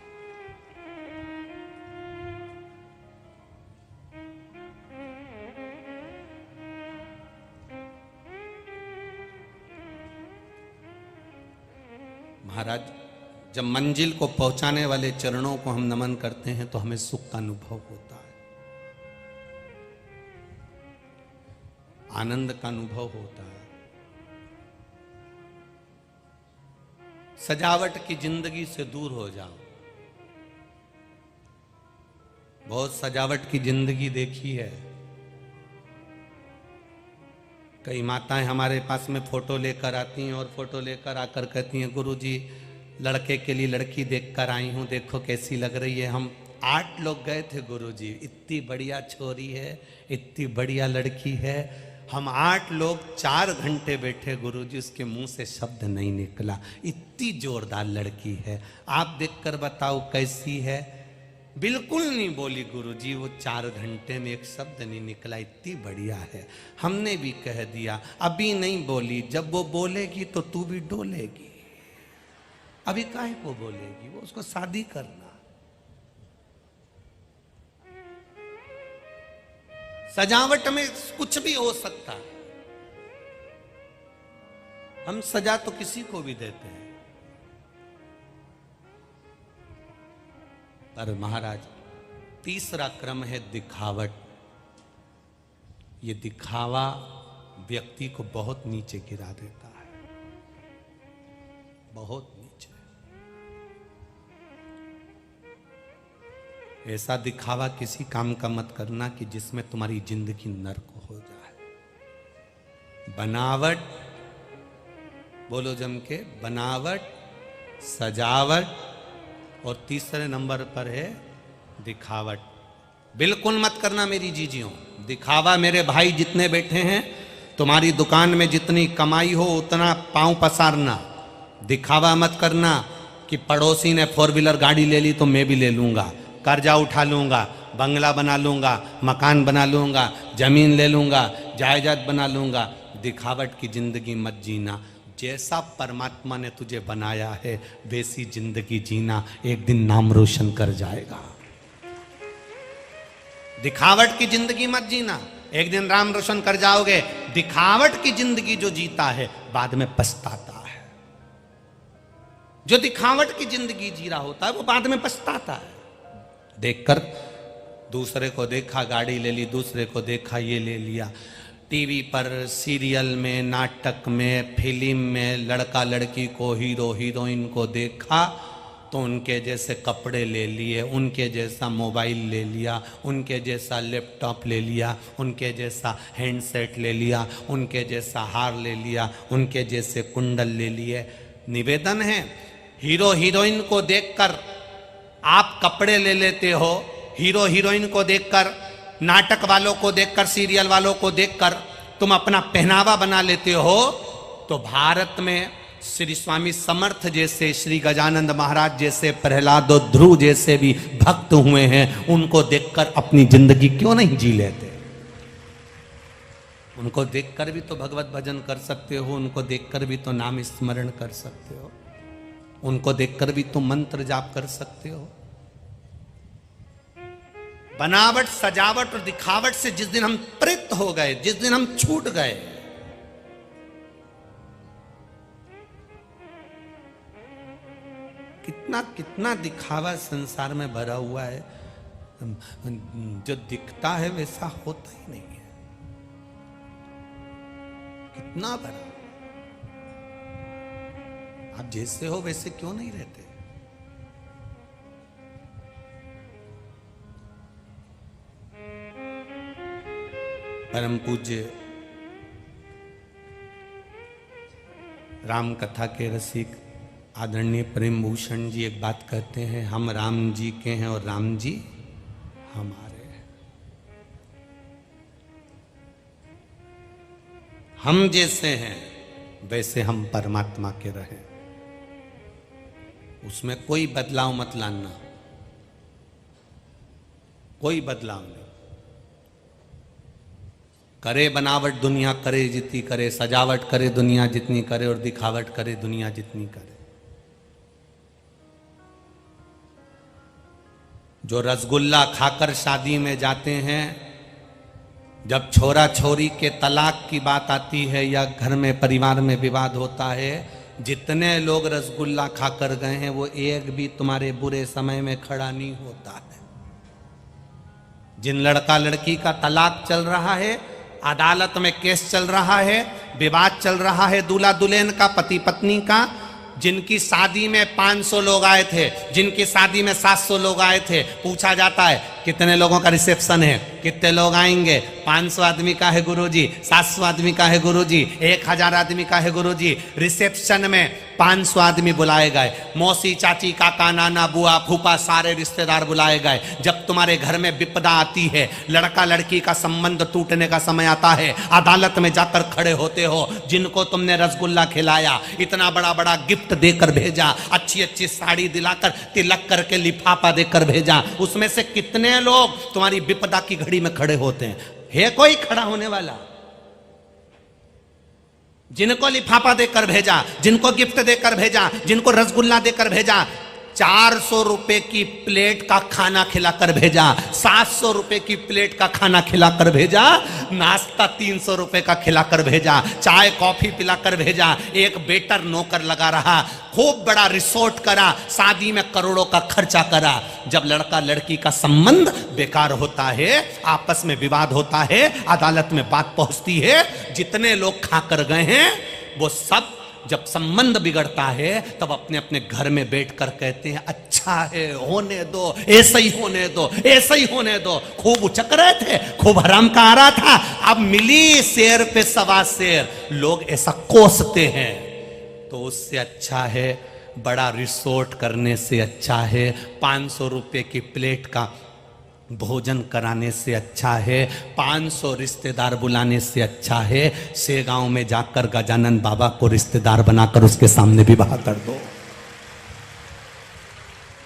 महाराज, जब मंजिल को पहुंचाने वाले चरणों को हम नमन करते हैं तो हमें सुख का अनुभव होता है, आनंद का अनुभव होता है। सजावट की जिंदगी से दूर हो जाओ। बहुत सजावट की जिंदगी देखी है। कई माताएं हमारे पास में फोटो लेकर आती हैं और फोटो लेकर आकर कहती हैं, गुरुजी लड़के के लिए लड़की देखकर आई हूं, देखो कैसी लग रही है। हम 8 लोग गए थे गुरुजी, इतनी बढ़िया छोरी है, इतनी बढ़िया लड़की है। हम 8 लोग 4 घंटे बैठे गुरुजी, उसके मुंह से शब्द नहीं निकला, इतनी जोरदार लड़की है, आप देखकर बताओ कैसी है। बिल्कुल नहीं बोली गुरुजी, वो 4 घंटे में एक शब्द नहीं निकला, इतनी बढ़िया है। हमने भी कह दिया, अभी नहीं बोली, जब वो बोलेगी तो तू भी डोलेगी। अभी काहे को बोलेगी, वो उसको शादी करना। सजावट में कुछ भी हो सकता है, हम सजा तो किसी को भी देते हैं। पर महाराज, तीसरा क्रम है दिखावट। ये दिखावा व्यक्ति को बहुत नीचे गिरा देता है, बहुत नीचे। ऐसा दिखावा किसी काम का मत करना कि जिसमें तुम्हारी जिंदगी नर्क हो जाए। बनावट, बोलो जम के, बनावट, सजावट, और तीसरे नंबर पर है दिखावट। बिल्कुल मत करना मेरी जीजियों दिखावा। मेरे भाई जितने बैठे हैं, तुम्हारी दुकान में जितनी कमाई हो उतना पांव पसारना। दिखावा मत करना कि पड़ोसी ने 4 व्हीलर गाड़ी ले ली तो मैं भी ले लूंगा, कर्जा उठा लूंगा, बंगला बना लूंगा, मकान बना लूंगा, जमीन ले लूंगा, जायदाद बना लूंगा। दिखावट की जिंदगी मत जीना। जैसा परमात्मा ने तुझे बनाया है वैसी जिंदगी जीना, एक दिन नाम रोशन कर जाएगा। दिखावट की जिंदगी मत जीना, एक दिन नाम रोशन कर जाओगे। दिखावट की जिंदगी जो जीता है बाद में पछताता है। जो दिखावट की जिंदगी जी रहा होता है वो बाद में पछताता है। देखकर, दूसरे को देखा गाड़ी ले ली, दूसरे को देखा ये ले लिया, टीवी पर, सीरियल में, नाटक में, फिल्म में लड़का लड़की को, हीरो हीरोइन को देखा तो उनके जैसे कपड़े ले लिए, उनके जैसा मोबाइल ले लिया, उनके जैसा लैपटॉप ले लिया, उनके जैसा हैंडसेट ले लिया, उनके जैसा हार ले लिया, उनके जैसे कुंडल ले लिए। निवेदन है, हीरो हीरोइन को देखकर आप कपड़े ले लेते हो, हीरो हीरोइन को देखकर, नाटक वालों को देखकर, सीरियल वालों को देखकर तुम अपना पहनावा बना लेते हो, तो भारत में श्री स्वामी समर्थ जैसे, श्री गजानंद महाराज जैसे, प्रहलाद और ध्रुव जैसे भी भक्त हुए हैं, उनको देखकर अपनी जिंदगी क्यों नहीं जी लेते? उनको देखकर भी तो भगवत भजन कर सकते हो, उनको देखकर भी तो नाम स्मरण कर सकते हो, उनको देखकर भी तो मंत्र जाप कर सकते हो। बनावट, सजावट और दिखावट से जिस दिन हम तृप्त हो गए, जिस दिन हम छूट गए, कितना कितना दिखावा संसार में भरा हुआ है। जो दिखता है वैसा होता ही नहीं है, कितना भरा। आप जैसे हो वैसे क्यों नहीं रहते? परम पूज्य राम कथा के रसिक आदरणीय प्रेम भूषण जी एक बात कहते हैं, हम राम जी के हैं और राम जी हमारे हैं। हम जैसे हैं वैसे हम परमात्मा के रहें। उसमें कोई बदलाव मत लाना, कोई बदलाव नहीं। करे बनावट दुनिया करे जितनी करे, सजावट करे दुनिया जितनी करे, और दिखावट करे दुनिया जितनी करे। जो रसगुल्ला खाकर शादी में जाते हैं, जब छोरा छोरी के तलाक की बात आती है या घर में परिवार में विवाद होता है, जितने लोग रसगुल्ला खाकर गए हैं वो एक भी तुम्हारे बुरे समय में खड़ा नहीं होता है। जिन लड़का लड़की का तलाक चल रहा है, अदालत में केस चल रहा है, विवाद चल रहा है दूल्हा दुल्हन का, पति पत्नी का, जिनकी शादी में 500 लोग आए थे, जिनकी शादी में 700 लोग आए थे, पूछा जाता है कितने लोगों का रिसेप्शन है, कितने लोग आएंगे? 500 आदमी का है गुरुजी, 700 आदमी का है गुरुजी, 1000 आदमी का है गुरुजी। रिसेप्शन में 500 आदमी बुलाए गए, मौसी चाची काका नाना बुआ फूफा सारे रिश्तेदार बुलाए गए। जब तुम्हारे घर में विपदा आती है, लड़का लड़की का संबंध टूटने का समय आता है, अदालत में जाकर खड़े होते हो, जिनको तुमने रसगुल्ला खिलाया, इतना बड़ा बड़ा गिफ्ट देकर भेजा, अच्छी अच्छी साड़ी दिलाकर तिलक करके लिफाफा देकर भेजा, उसमें से कितने लोग तुम्हारी विपदा की घड़ी में खड़े होते हैं? है कोई खड़ा होने वाला? जिनको लिफाफा देकर भेजा, जिनको गिफ्ट देकर भेजा, जिनको रसगुल्ला देकर भेजा, 400 रुपए की प्लेट का खाना खिलाकर भेजा, 700 रुपए की प्लेट का खाना खिलाकर भेजा, नाश्ता 300 रुपए का खिलाकर भेजा, चाय कॉफी पिलाकर भेजा, एक वेटर नौकर लगा रहा, खूब बड़ा रिसोर्ट करा, शादी में करोड़ों का खर्चा करा। जब लड़का लड़की का संबंध बेकार होता है, आपस में विवाद होता है, अदालत में बात पहुंचती है, जितने लोग खाकर गए हैं वो सब जब संबंध बिगड़ता है तब अपने अपने घर में बैठकर कहते हैं अच्छा है, होने दो, ऐसा ही होने दो, ऐसा ही होने दो। खूब उचक रहे थे, खूब हराम का आ रहा था, अब मिली शेर पे सवा शेर, लोग ऐसा कोसते हैं। तो उससे अच्छा है, बड़ा रिसोर्ट करने से अच्छा है, 500 रुपए की प्लेट का भोजन कराने से अच्छा है, 500 रिश्तेदार बुलाने से अच्छा है, शेगांव में जाकर गजानन बाबा को रिश्तेदार बनाकर उसके सामने विवाह कर दो।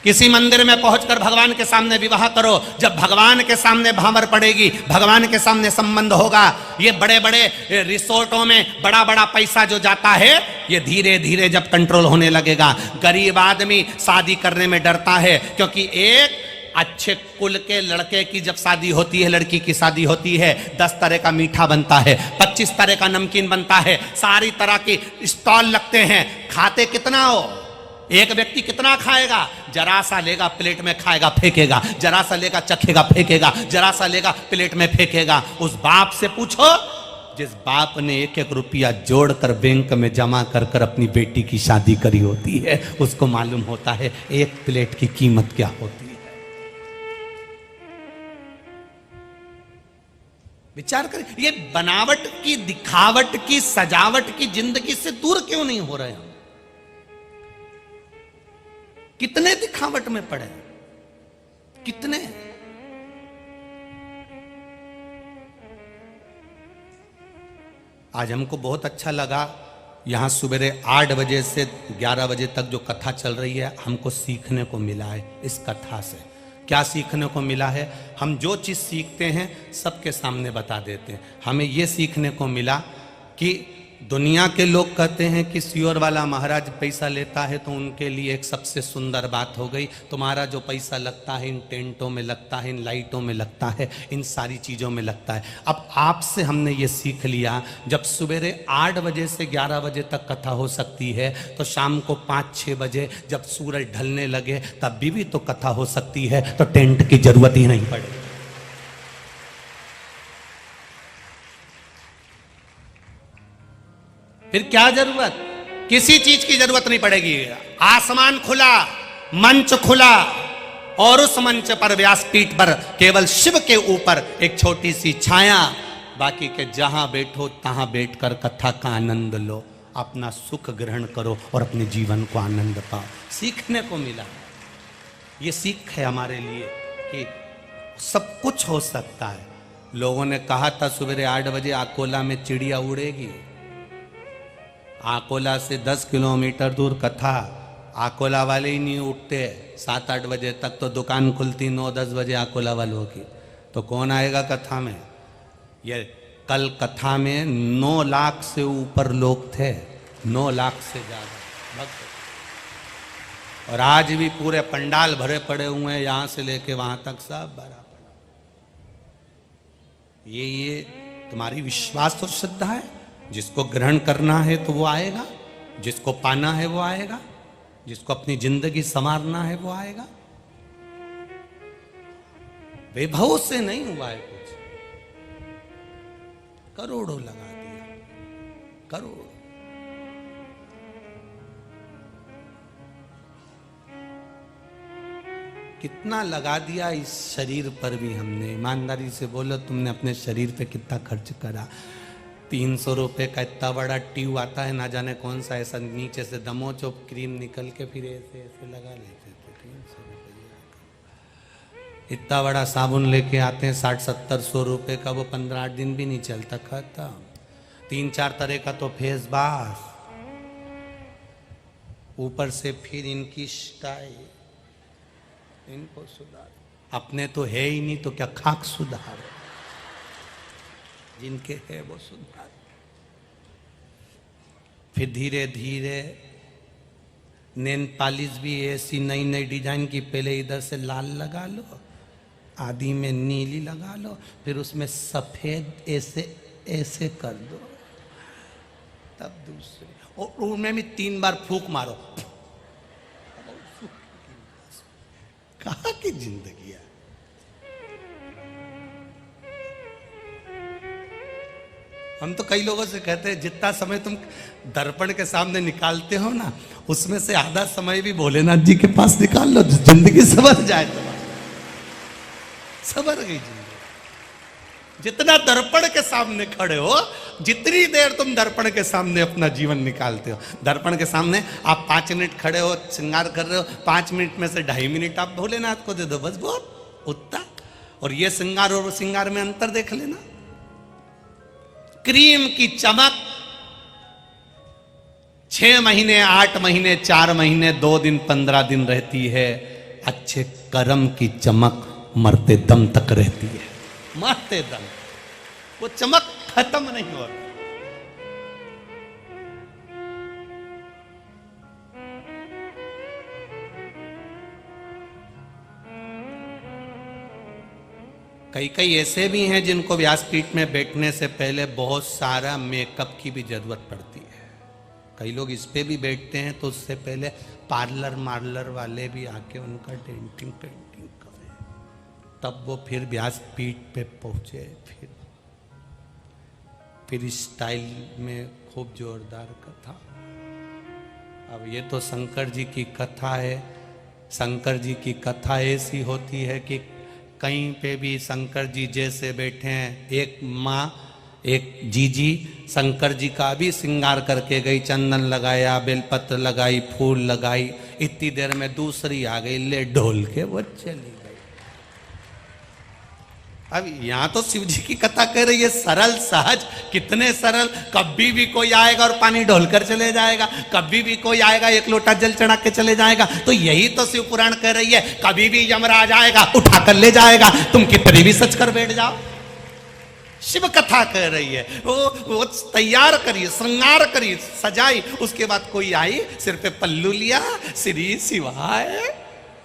किसी मंदिर में पहुंचकर भगवान के सामने विवाह करो। जब भगवान के सामने भावर पड़ेगी, भगवान के सामने संबंध होगा। ये बड़े बड़े रिसोर्टों में बड़ा बड़ा पैसा जो जाता है, ये धीरे धीरे जब कंट्रोल होने लगेगा। गरीब आदमी शादी करने में डरता है, क्योंकि एक अच्छे कुल के लड़के की जब शादी होती है, लड़की की शादी होती है, 10 तरह का मीठा बनता है, 25 तरह का नमकीन बनता है, सारी तरह की स्टॉल लगते हैं। खाते कितना हो? एक व्यक्ति कितना खाएगा? जरा सा लेगा प्लेट में खाएगा फेंकेगा, जरा सा लेगा चखेगा फेंकेगा, जरा सा लेगा प्लेट में फेंकेगा। उस बाप से पूछो जिस बाप ने 1-1 रुपया जोड़कर बैंक में जमा कर कर अपनी बेटी की शादी करी होती है, उसको मालूम होता है एक प्लेट की कीमत क्या होती है। विचार करें, ये बनावट की, दिखावट की, सजावट की जिंदगी से दूर क्यों नहीं हो रहे हम? कितने दिखावट में पड़े, कितने। आज हमको बहुत अच्छा लगा, यहां सवेरे 8 बजे से 11 बजे तक जो कथा चल रही है, हमको सीखने को मिला है इस कथा से। क्या सीखने को मिला है? हम जो चीज़ सीखते हैं सबके सामने बता देते हैं। हमें ये सीखने को मिला कि दुनिया के लोग कहते हैं कि सियोर वाला महाराज पैसा लेता है, तो उनके लिए एक सबसे सुंदर बात हो गई, तुम्हारा जो पैसा लगता है इन टेंटों में लगता है, इन लाइटों में लगता है, इन सारी चीज़ों में लगता है। अब आपसे हमने ये सीख लिया, जब सवेरे 8 बजे से 11 बजे तक कथा हो सकती है, तो शाम को 5-6 बजे जब सूरज ढलने लगे तब भी तो कथा हो सकती है, तो टेंट की जरूरत ही नहीं पड़ेगी। फिर क्या जरूरत? किसी चीज की जरूरत नहीं पड़ेगी। आसमान खुला, मंच खुला, और उस मंच पर व्यासपीठ पर केवल शिव के ऊपर एक छोटी सी छाया, बाकी के जहां बैठो तहां बैठकर कथा का आनंद लो, अपना सुख ग्रहण करो और अपने जीवन को आनंद पाओ। सीखने को मिला, ये सीख है हमारे लिए कि सब कुछ हो सकता है। लोगों ने कहा था सवेरे 8 बजे अकोला में चिड़िया उड़ेगी, आकोला से 10 किलोमीटर दूर कथा, आकोला वाले ही नहीं उठते 7-8 बजे तक, तो दुकान खुलती 9-10 बजे आकोला वालों की, तो कौन आएगा कथा में? ये कल कथा में 9 लाख से ऊपर लोग थे, 9 लाख से ज्यादा भक्त, और आज भी पूरे पंडाल भरे पड़े हुए हैं, यहां से लेके वहां तक सब भरा पड़ा। ये तुम्हारी विश्वास और श्रद्धा है। जिसको ग्रहण करना है तो वो आएगा, जिसको पाना है वो आएगा, जिसको अपनी जिंदगी संवारना है वो आएगा। वैभव से नहीं हुआ है कुछ, करोड़ों लगा दिया, करोड़। कितना लगा दिया इस शरीर पर भी हमने। ईमानदारी से बोलो, तुमने अपने शरीर पे कितना खर्च करा? 300 रुपए का इतना बड़ा ट्यूब आता है, ना जाने कौन सा, ऐसा नीचे से दमोचो क्रीम निकल के फिर ऐसे ऐसे लगा लेते थे। 300 रुपये इतना बड़ा साबुन लेके आते हैं 60-70 रुपए का, वो 15-8 दिन भी नहीं चलता, खत्म। 3-4 तरह का तो फेस वॉश, ऊपर से फिर इनकी स्टाइल, इनको सुधार। अपने तो है ही नहीं तो क्या खाक सुधार, जिनके है वो सुधार। फिर धीरे धीरे नेल पॉलिश भी ऐसी नई नई डिजाइन की, पहले इधर से लाल लगा लो, आधी में नीली लगा लो, फिर उसमें सफेद ऐसे ऐसे कर दो, तब दूसरी, और उनमें भी 3 बार फूंक मारो। कहाँ की जिंदगी है? हम तो कई लोगों से कहते हैं, जितना समय तुम दर्पण के सामने निकालते हो ना, उसमें से आधा समय भी भोलेनाथ जी के पास निकाल लो, जिंदगी संवर जाए तुम्हारी, संवर गई जिंदगी। जितना दर्पण के सामने खड़े हो, जितनी देर तुम दर्पण के सामने अपना जीवन निकालते हो, दर्पण के सामने आप 5 मिनट खड़े हो, श्रृंगार कर रहे हो, 5 मिनट में से 2.5 मिनट आप भोलेनाथ को दे दो, बस बहुत उतना। और ये श्रृंगार और श्रृंगार में अंतर देख लेना। क्रीम की चमक 6 महीने, 8 महीने, 4 महीने, 2 दिन, 15 दिन रहती है। अच्छे कर्म की चमक मरते दम तक रहती है, मरते दम। वो चमक खत्म नहीं होती। कई ऐसे भी हैं जिनको व्यासपीठ में बैठने से पहले बहुत सारा मेकअप की भी जरूरत पड़ती है। कई लोग इस पे भी बैठते हैं तो उससे पहले पार्लर मार्लर वाले भी आके उनका डेंटिंग पेंटिंग करें, तब वो फिर व्यासपीठ पे पहुंचे। फिर स्टाइल में खूब जोरदार कथा। अब ये तो शंकर जी की कथा है। शंकर जी की कथा ऐसी होती है कि कहीं पे भी शंकर जी जैसे बैठे हैं, एक माँ एक जीजी शंकर जी का भी श्रृंगार करके गई, चंदन लगाया, बेलपत्र लगाई, फूल लगाई, इतनी देर में दूसरी आ गई, ले ढोल के वो चली गई। अब यहां तो शिव जी की कथा कह रही है, सरल सहज, कितने सरल। कभी भी कोई आएगा और पानी ढोलकर चले जाएगा, कभी भी कोई आएगा 1 लोटा जल चढ़ा के चले जाएगा। तो यही तो शिव पुराण कह रही है, कभी भी यमराज आएगा उठाकर ले जाएगा, तुम कितनी भी सच कर बैठ जाओ। शिव कथा कह रही है, वो तैयार करिए, श्रृंगार करिए, सजाई, उसके बाद कोई आई, सिर पे पल्लू लिया, श्री शिवाय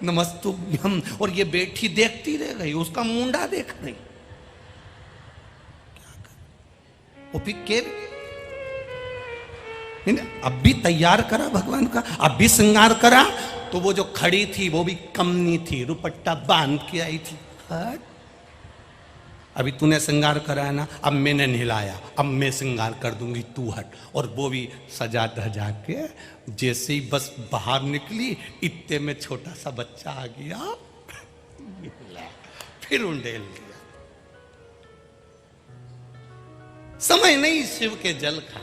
नमस्तुभ्यम, और ये बैठी देखती रह गई, उसका मुंडा देख रही। क्या कर? वो भी के अब भी तैयार करा भगवान का, अब भी श्रृंगार करा, तो वो जो खड़ी थी वो भी कमनी थी, रुपट्टा बांध के आई थी। अभी तूने श्रृंगार करा है ना, अब मैंने नहलाया, अब मैं श्रृंगार कर दूंगी, तू हट। और वो भी सजा धजा के जैसे ही बस बाहर निकली, इत्ते में छोटा सा बच्चा आ गया, फिर उंडेल दिया। समय नहीं शिव के जल का।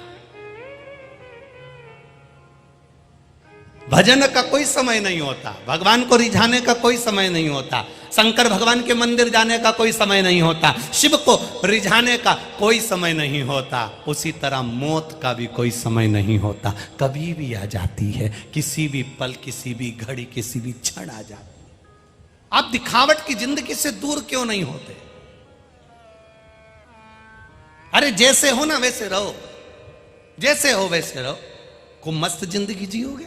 भजन का कोई समय नहीं होता, भगवान को रिझाने का कोई समय नहीं होता, शंकर भगवान के मंदिर जाने का कोई समय नहीं होता, शिव को रिझाने का कोई समय नहीं होता। उसी तरह मौत का भी कोई समय नहीं होता, कभी भी आ जाती है, किसी भी पल, किसी भी घड़ी, किसी भी क्षण आ जाती। आप दिखावट की जिंदगी से दूर क्यों नहीं होते? अरे जैसे हो ना वैसे रहो, जैसे हो वैसे रहो, खूब मस्त जिंदगी जियोगे।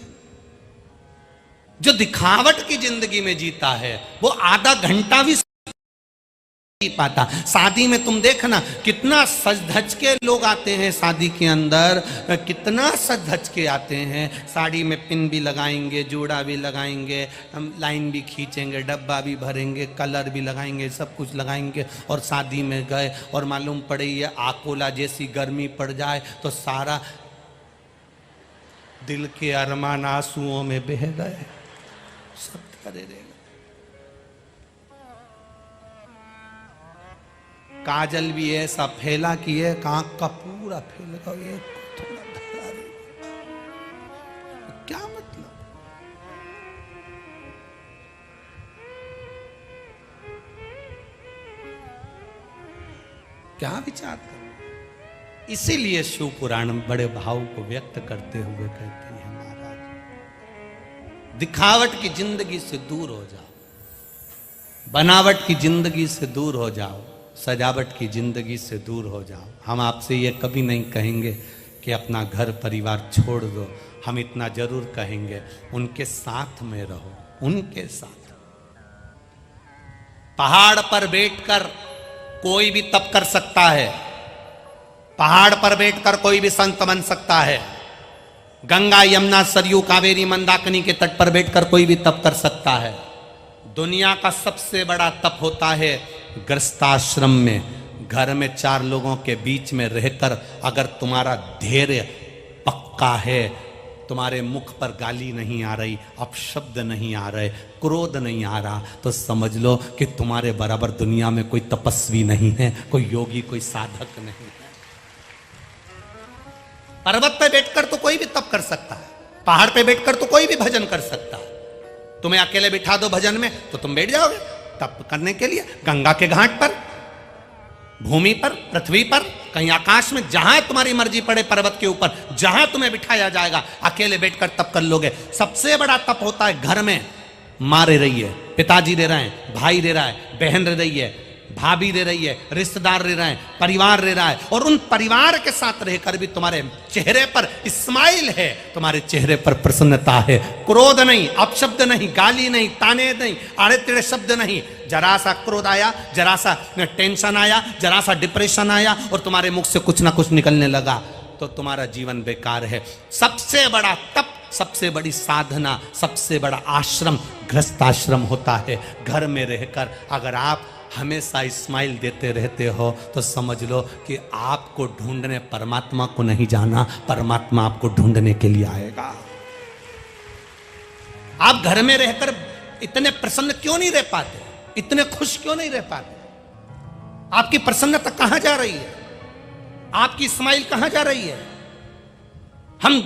जो दिखावट की जिंदगी में जीता है वो आधा घंटा भी नहीं पाता। शादी में तुम देखना कितना सज धज के लोग आते हैं, शादी के अंदर कितना सज धज के आते हैं, साड़ी में पिन भी लगाएंगे, जोड़ा भी लगाएंगे, लाइन भी खींचेंगे, डब्बा भी भरेंगे, कलर भी लगाएंगे, सब कुछ लगाएंगे। और शादी में गए और मालूम पड़े ये आकोला जैसी गर्मी पड़ जाए तो सारा दिल के अरमान आंसुओं में बह गए, सब करे रहेगा। काजल भी ऐसा फैला कि एक आंख का पूरा फैलेगा, एक थोड़ा धरा रहेगा। क्या मतलब? क्या विचार कर? इसीलिए शिव पुराण बड़े भाव को व्यक्त करते हुए कहते हैं, महाराज दिखावट की जिंदगी से दूर हो जाओ, बनावट की जिंदगी से दूर हो जाओ, सजावट की जिंदगी से दूर हो जाओ। हम आपसे ये कभी नहीं कहेंगे कि अपना घर परिवार छोड़ दो, हम इतना जरूर कहेंगे उनके साथ में रहो, उनके साथ। पहाड़ पर बैठकर कोई भी तप कर सकता है, पहाड़ पर बैठकर कोई भी संत बन सकता है, गंगा यमुना सरयू कावेरी मंदाकिनी के तट पर बैठकर कोई भी तप कर सकता है। दुनिया का सबसे बड़ा तप होता है गृहस्थाश्रम में, घर में 4 लोगों के बीच में रहकर अगर तुम्हारा धैर्य पक्का है, तुम्हारे मुख पर गाली नहीं आ रही, अपशब्द नहीं आ रहे, क्रोध नहीं आ रहा, तो समझ लो कि तुम्हारे बराबर दुनिया में कोई तपस्वी नहीं है, कोई योगी, कोई साधक नहीं है। पर्वत पे बैठकर तो कोई भी तप कर सकता है, पहाड़ पे बैठकर तो कोई भी भजन कर सकता है। तुम्हें अकेले बिठा दो भजन में तो तुम बैठ जाओगे तप करने के लिए, गंगा के घाट पर, भूमि पर, पृथ्वी पर, कहीं आकाश में, जहां तुम्हारी मर्जी पड़े, पर्वत के ऊपर जहां तुम्हें बिठाया जाएगा, अकेले बैठकर तप कर लोगे। सबसे बड़ा तप होता है घर में, माँ रह रही है, पिताजी रह रहे हैं, भाई रह रहा है, बहन रह रही है, भाभी रह रही है, रिश्तेदार रह रहे हैं, परिवार रह रहा है, और उन परिवार के साथ रहकर भी तुम्हारे चेहरे पर स्माइल है, तुम्हारे चेहरे पर प्रसन्नता है, क्रोध नहीं, अपशब्द नहीं, गाली नहीं, ताने नहीं, आड़े टेढ़े शब्द नहीं। जरा सा क्रोध आया, जरा सा टेंशन आया, जरा सा डिप्रेशन आया और तुम्हारे मुख से कुछ ना कुछ निकलने लगा तो तुम्हारा जीवन बेकार है। सबसे बड़ा तप, सबसे बड़ी साधना, सबसे बड़ा आश्रम गृहस्थाश्रम होता है। घर में रहकर अगर आप हमेशा स्माइल देते रहते हो तो समझ लो कि आपको ढूंढने परमात्मा को नहीं जाना, परमात्मा आपको ढूंढने के लिए आएगा। आप घर में रहकर इतने प्रसन्न क्यों नहीं रह पाते, इतने खुश क्यों नहीं रह पाते? आपकी प्रसन्नता कहां जा रही है? आपकी स्माइल कहां जा रही है? हम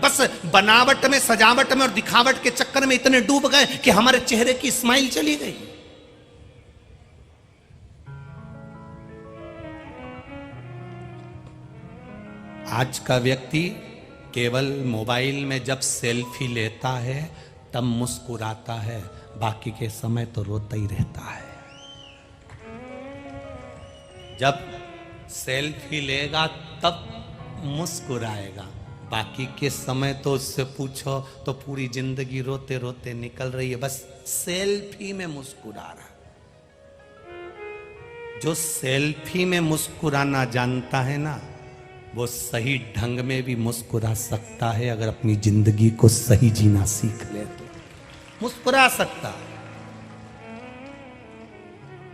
बस बनावट में, सजावट में और दिखावट के चक्कर में इतने डूब गए कि हमारे चेहरे की स्माइल चली गई। आज का व्यक्ति केवल मोबाइल में जब सेल्फी लेता है तब मुस्कुराता है, बाकी के समय तो रोता ही रहता है। जब सेल्फी लेगा तब मुस्कुराएगा, बाकी के समय तो उससे पूछो तो पूरी जिंदगी रोते रोते निकल रही है, बस सेल्फी में मुस्कुरा रहा। जो सेल्फी में मुस्कुराना जानता है ना, वो सही ढंग में भी मुस्कुरा सकता है। अगर अपनी जिंदगी को सही जीना सीख ले तो मुस्कुरा सकता।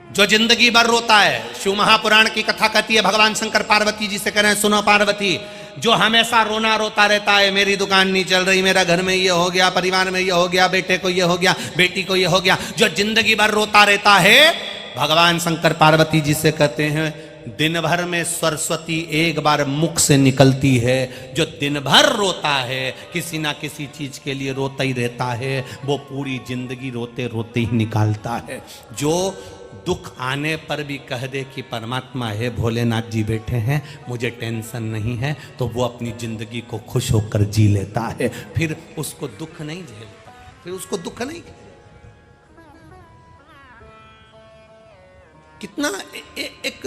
जो जिंदगी भर रोता है, शिव महापुराण की कथा कहती है, भगवान शंकर पार्वती जी से कह रहे हैं, सुनो पार्वती, जो हमेशा रोना रोता रहता है, मेरी दुकान नहीं चल रही, मेरा घर में ये हो गया, परिवार में ये हो गया, बेटे को ये हो गया, बेटी को ये हो गया, जो जिंदगी भर रोता रहता है, भगवान शंकर पार्वती जी से कहते हैं दिन भर में सरस्वती एक बार मुख से निकलती है। जो दिन भर रोता है, किसी ना किसी चीज के लिए रोता ही रहता है, वो पूरी जिंदगी रोते रोते ही निकालता है। जो दुख आने पर भी कह दे कि परमात्मा है, भोलेनाथ जी बैठे हैं, मुझे टेंशन नहीं है, तो वो अपनी जिंदगी को खुश होकर जी लेता है। फिर उसको दुख नहीं झेलता, फिर उसको दुख नहीं। कितना एक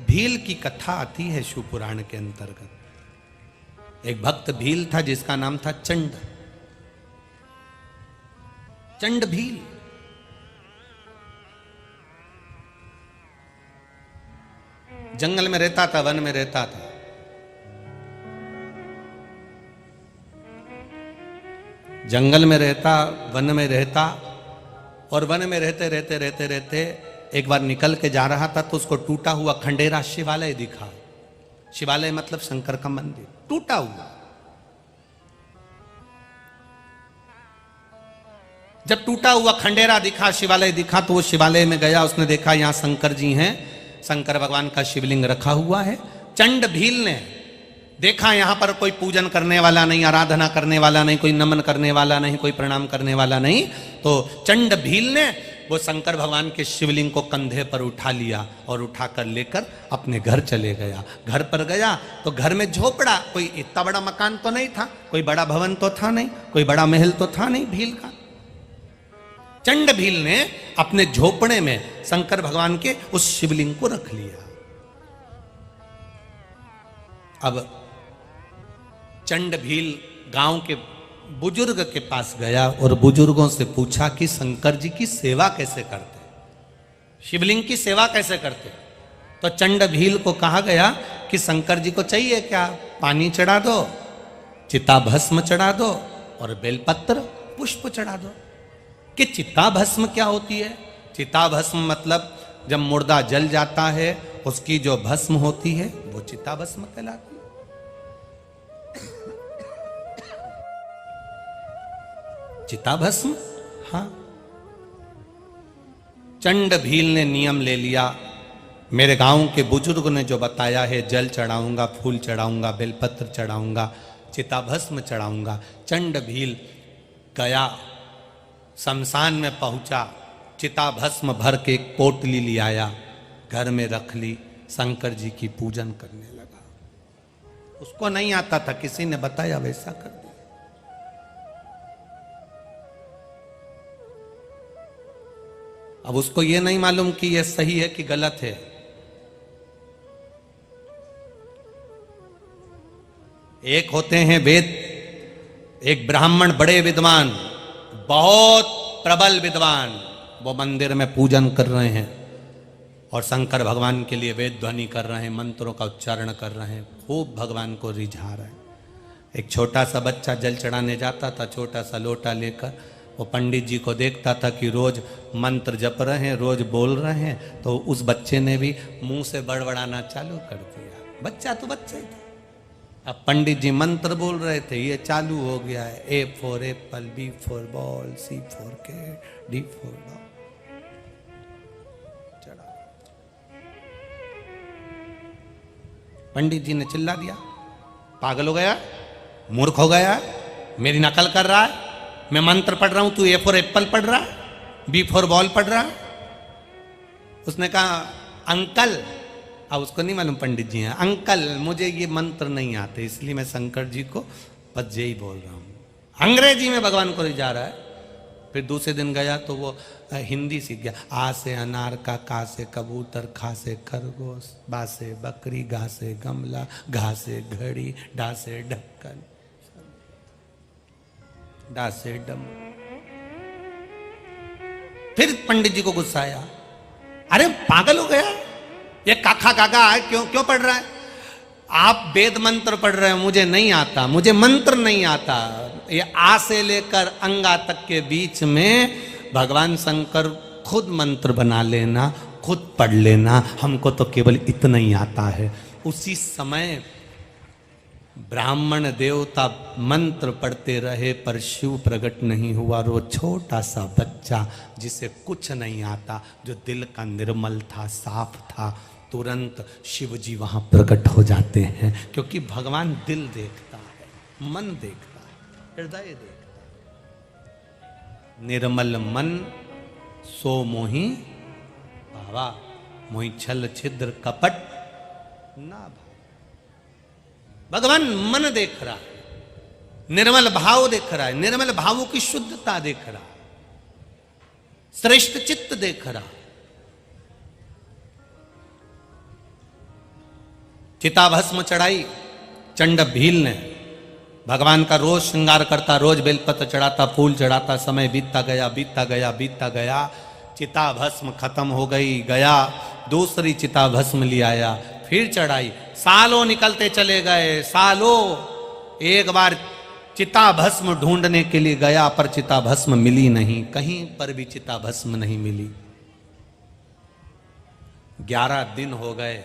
भील की कथा आती है शिव पुराण के अंतर्गत। एक भक्त भील था जिसका नाम था चंड, चंड भील। जंगल में रहता था, वन में रहता था। जंगल में रहता, वन में रहता, और वन में रहते रहते रहते रहते एक बार निकल के जा रहा था तो उसको टूटा हुआ खंडेरा शिवालय दिखा। शिवालय मतलब शंकर का मंदिर, टूटा हुआ। जब टूटा हुआ खंडेरा दिखा, शिवालय दिखा, तो वो शिवालय में गया। उसने देखा यहां शंकर जी हैं, शंकर भगवान का शिवलिंग रखा हुआ है। चंड भील ने देखा यहां पर कोई पूजन करने वाला नहीं, आराधना करने वाला नहीं, कोई नमन करने वाला नहीं, कोई प्रणाम करने वाला नहीं। तो चंड भील ने वो शंकर भगवान के शिवलिंग को कंधे पर उठा लिया और उठाकर लेकर अपने घर चले गया। घर पर गया तो घर में झोपड़ा, कोई इतना बड़ा मकान तो नहीं था, कोई बड़ा भवन तो था नहीं, कोई बड़ा महल तो था नहीं भील का। चंड भील ने अपने झोपड़े में शंकर भगवान के उस शिवलिंग को रख लिया। अब चंड भील गांव के बुजुर्ग के पास गया और बुजुर्गों से पूछा कि शंकर जी की सेवा कैसे करते, शिवलिंग की सेवा कैसे करते। तो चंड भील को कहा गया कि शंकर जी को चाहिए क्या, पानी चढ़ा दो, चिता भस्म चढ़ा दो और बेलपत्र पुष्प चढ़ा दो। कि चिता भस्म क्या होती है? चिता भस्म मतलब जब मुर्दा जल जाता है उसकी जो भस्म होती है वो चिता भस्म कहलाती है। चिता भस्म, हाँ। चंड भील ने नियम ले लिया, मेरे गांव के बुजुर्ग ने जो बताया है, जल चढ़ाऊंगा, फूल चढ़ाऊंगा, बेलपत्र चढ़ाऊंगा, चिता भस्म चढ़ाऊंगा। चंड भील गया, शमशान में पहुंचा, चिता भस्म भर के एक पोटली ले आया, घर में रख ली, शंकर जी की पूजन करने लगा। उसको नहीं आता था, किसी ने बताया, वैसा कर दिया। अब उसको ये नहीं मालूम कि यह सही है कि गलत है। एक होते हैं वेद, एक ब्राह्मण बड़े विद्वान, बहुत प्रबल विद्वान, वो मंदिर में पूजन कर रहे हैं और शंकर भगवान के लिए वेद ध्वनि कर रहे हैं, मंत्रों का उच्चारण कर रहे हैं, खूब भगवान को रिझा रहे हैं। एक छोटा सा बच्चा जल चढ़ाने जाता था, छोटा सा लोटा लेकर। वो पंडित जी को देखता था कि रोज मंत्र जप रहे हैं, रोज बोल रहे हैं, तो उस बच्चे ने भी मुंह से बड़बड़ाना चालू कर दिया। बच्चा तो बच्चा ही था। अब पंडित जी मंत्र बोल रहे थे, ये चालू हो गया है, A for apple, B for ball, C for cat, D for dog. चढ़ा। पंडित जी ने चिल्ला दिया, पागल हो गया, मूर्ख हो गया, मेरी नकल कर रहा है, मैं मंत्र पढ़ रहा हूं, तू A for एप्पल पढ़ रहा है, B for बॉल पढ़ रहा है। उसने कहा अंकल, अब उसको नहीं मालूम पंडित जी हैं, अंकल मुझे ये मंत्र नहीं आते, इसलिए मैं शंकर जी को बस यही बोल रहा हूं। अंग्रेजी में भगवान को रिझा रहा है। फिर दूसरे दिन गया तो वो हिंदी सीख गया। आ से अनार का, का से कबूतर, खा से खरगोश, बा से बकरी, गा से गमला, घा से घड़ी, डा से ढक्कन, डा से डम। फिर पंडित जी को गुस्सा आया, अरे पागल हो गया, ये काका काका है, क्यों पढ़ रहा है? आप वेद मंत्र पढ़ रहे हो, मुझे नहीं आता, मुझे मंत्र नहीं आता। ये आ से लेकर अंगा तक के बीच में भगवान शंकर खुद मंत्र बना लेना, खुद पढ़ लेना, हमको तो केवल इतना ही आता है। उसी समय ब्राह्मण देवता मंत्र पढ़ते रहे पर शिव प्रकट नहीं हुआ। और वो छोटा सा बच्चा जिसे कुछ नहीं आता, जो दिल का निर्मल था, साफ था, तुरंत शिव जी वहां प्रकट हो जाते हैं, क्योंकि भगवान दिल देखता है, मन देखता है, हृदय देखता है। निर्मल मन सो मोहि भावा, मोहि छल छिद्र कपट ना भावा। भगवान मन देख रहा है, निर्मल भाव देख रहा है, निर्मल भावों की शुद्धता देख रहा है, श्रेष्ठ चित्त देख रहा है। चिताभस्म चढ़ाई चंड भील ने, भगवान का रोज श्रृंगार करता, रोज बेलपत्र चढ़ाता, फूल चढ़ाता, समय बीतता गया बीतता गया बीतता गया, चिताभस्म खत्म हो गई, गया दूसरी चिताभस्म ले आया, फिर चढ़ाई, सालों निकलते चले गए, सालों। एक बार चिताभस्म ढूंढने के लिए गया, पर चिताभस्म मिली नहीं, कहीं पर भी चिताभस्म नहीं मिली। 11 दिन हो गए,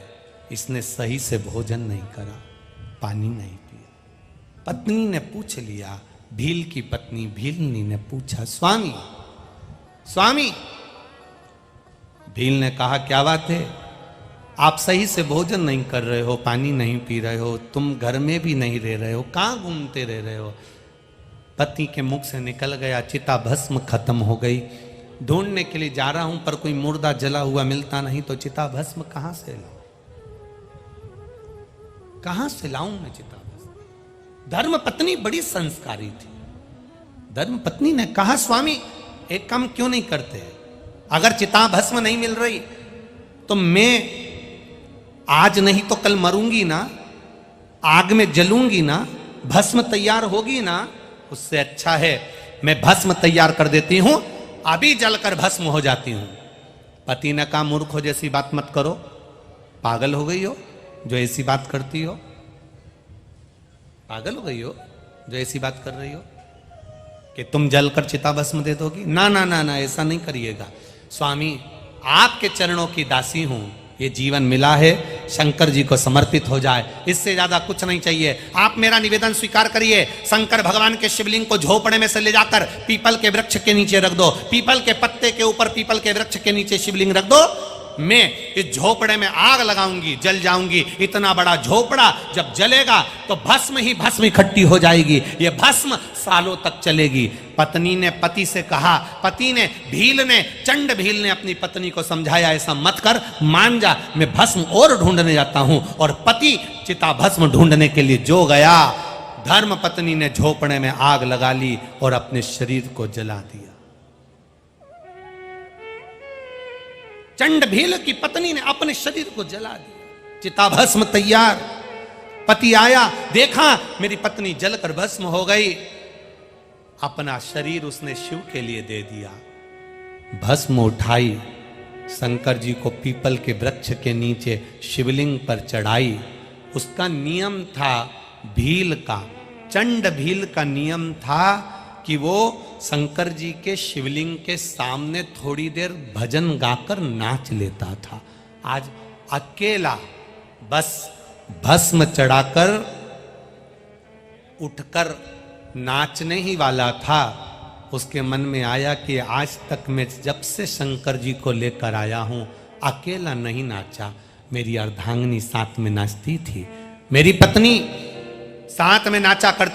इसने सही से भोजन नहीं करा, पानी नहीं पिया। पत्नी ने पूछ लिया, भील की पत्नी भीलनी ने पूछा, स्वामी स्वामी। भील ने कहा, क्या बात है? आप सही से भोजन नहीं कर रहे हो, पानी नहीं पी रहे हो, तुम घर में भी नहीं रह रहे हो, कहाँ घूमते रह रहे हो? पति के मुख से निकल गया, चिता भस्म खत्म हो गई, ढूंढने के लिए जा रहा हूं, पर कोई मुर्दा जला हुआ मिलता नहीं, तो चिता भस्म कहां से लाऊं, कहां से लाऊं मैं चिता भस्म? धर्म पत्नी बड़ी संस्कारी थी। धर्म पत्नी ने कहा, स्वामी एक काम क्यों नहीं करते, अगर चिता भस्म नहीं मिल रही तो मैं आज नहीं तो कल मरूंगी ना, आग में जलूंगी ना, भस्म तैयार होगी ना, उससे अच्छा है मैं भस्म तैयार कर देती हूं, अभी जलकर भस्म हो जाती हूं। पति ने कहा, मूर्ख हो जैसी बात मत करो, पागल हो गई हो जो ऐसी बात करती हो, पागल हो गई हो जो ऐसी बात कर रही हो कि तुम जलकर चिता भस्म दे दोगी? ना ना ना ना, ऐसा नहीं करिएगा स्वामी, आपके चरणों की दासी हूं, ये जीवन मिला है, शंकर जी को समर्पित हो जाए, इससे ज्यादा कुछ नहीं चाहिए। आप मेरा निवेदन स्वीकार करिए, शंकर भगवान के शिवलिंग को झोपड़े में से ले जाकर पीपल के वृक्ष के नीचे रख दो, पीपल के पत्ते के ऊपर पीपल के वृक्ष के नीचे शिवलिंग रख दो, मैं इस झोपड़े में आग लगाऊंगी, जल जाऊंगी। इतना बड़ा झोपड़ा जब जलेगा तो भस्म ही भस्म इकट्ठी हो जाएगी, ये भस्म सालों तक चलेगी। पत्नी ने पति से कहा, पति ने भील ने, चंड भील ने अपनी पत्नी को समझाया, ऐसा मत कर, मान जा, मैं भस्म और ढूंढने जाता हूं। और पति चिता भस्म ढूंढने के लिए जो गया, धर्म पत्नी ने झोपड़े में आग लगा ली और अपने शरीर को जला दिया। चंड भील की पत्नी ने अपने शरीर को जला दिया, चिता भस्म तैयार। पति आया, देखा मेरी पत्नी जलकर भस्म हो गई, अपना शरीर उसने शिव के लिए दे दिया। भस्म उठाई, शंकर जी को पीपल के वृक्ष के नीचे शिवलिंग पर चढ़ाई। उसका नियम था भील का, चंड भील का नियम था कि वो शंकर जी के शिवलिंग के सामने थोड़ी देर भजन गाकर नाच लेता था। आज अकेला बस भस्म चढ़ाकर उठकर नाचने ही वाला था। उसके मन में आया कि आज तक मैं जब से शंकर जी को लेकर आया हूं, अकेला नहीं नाचा, मेरी अर्धांगिनी साथ में नाचती थी, मेरी पत्नी साथ में नाचा करती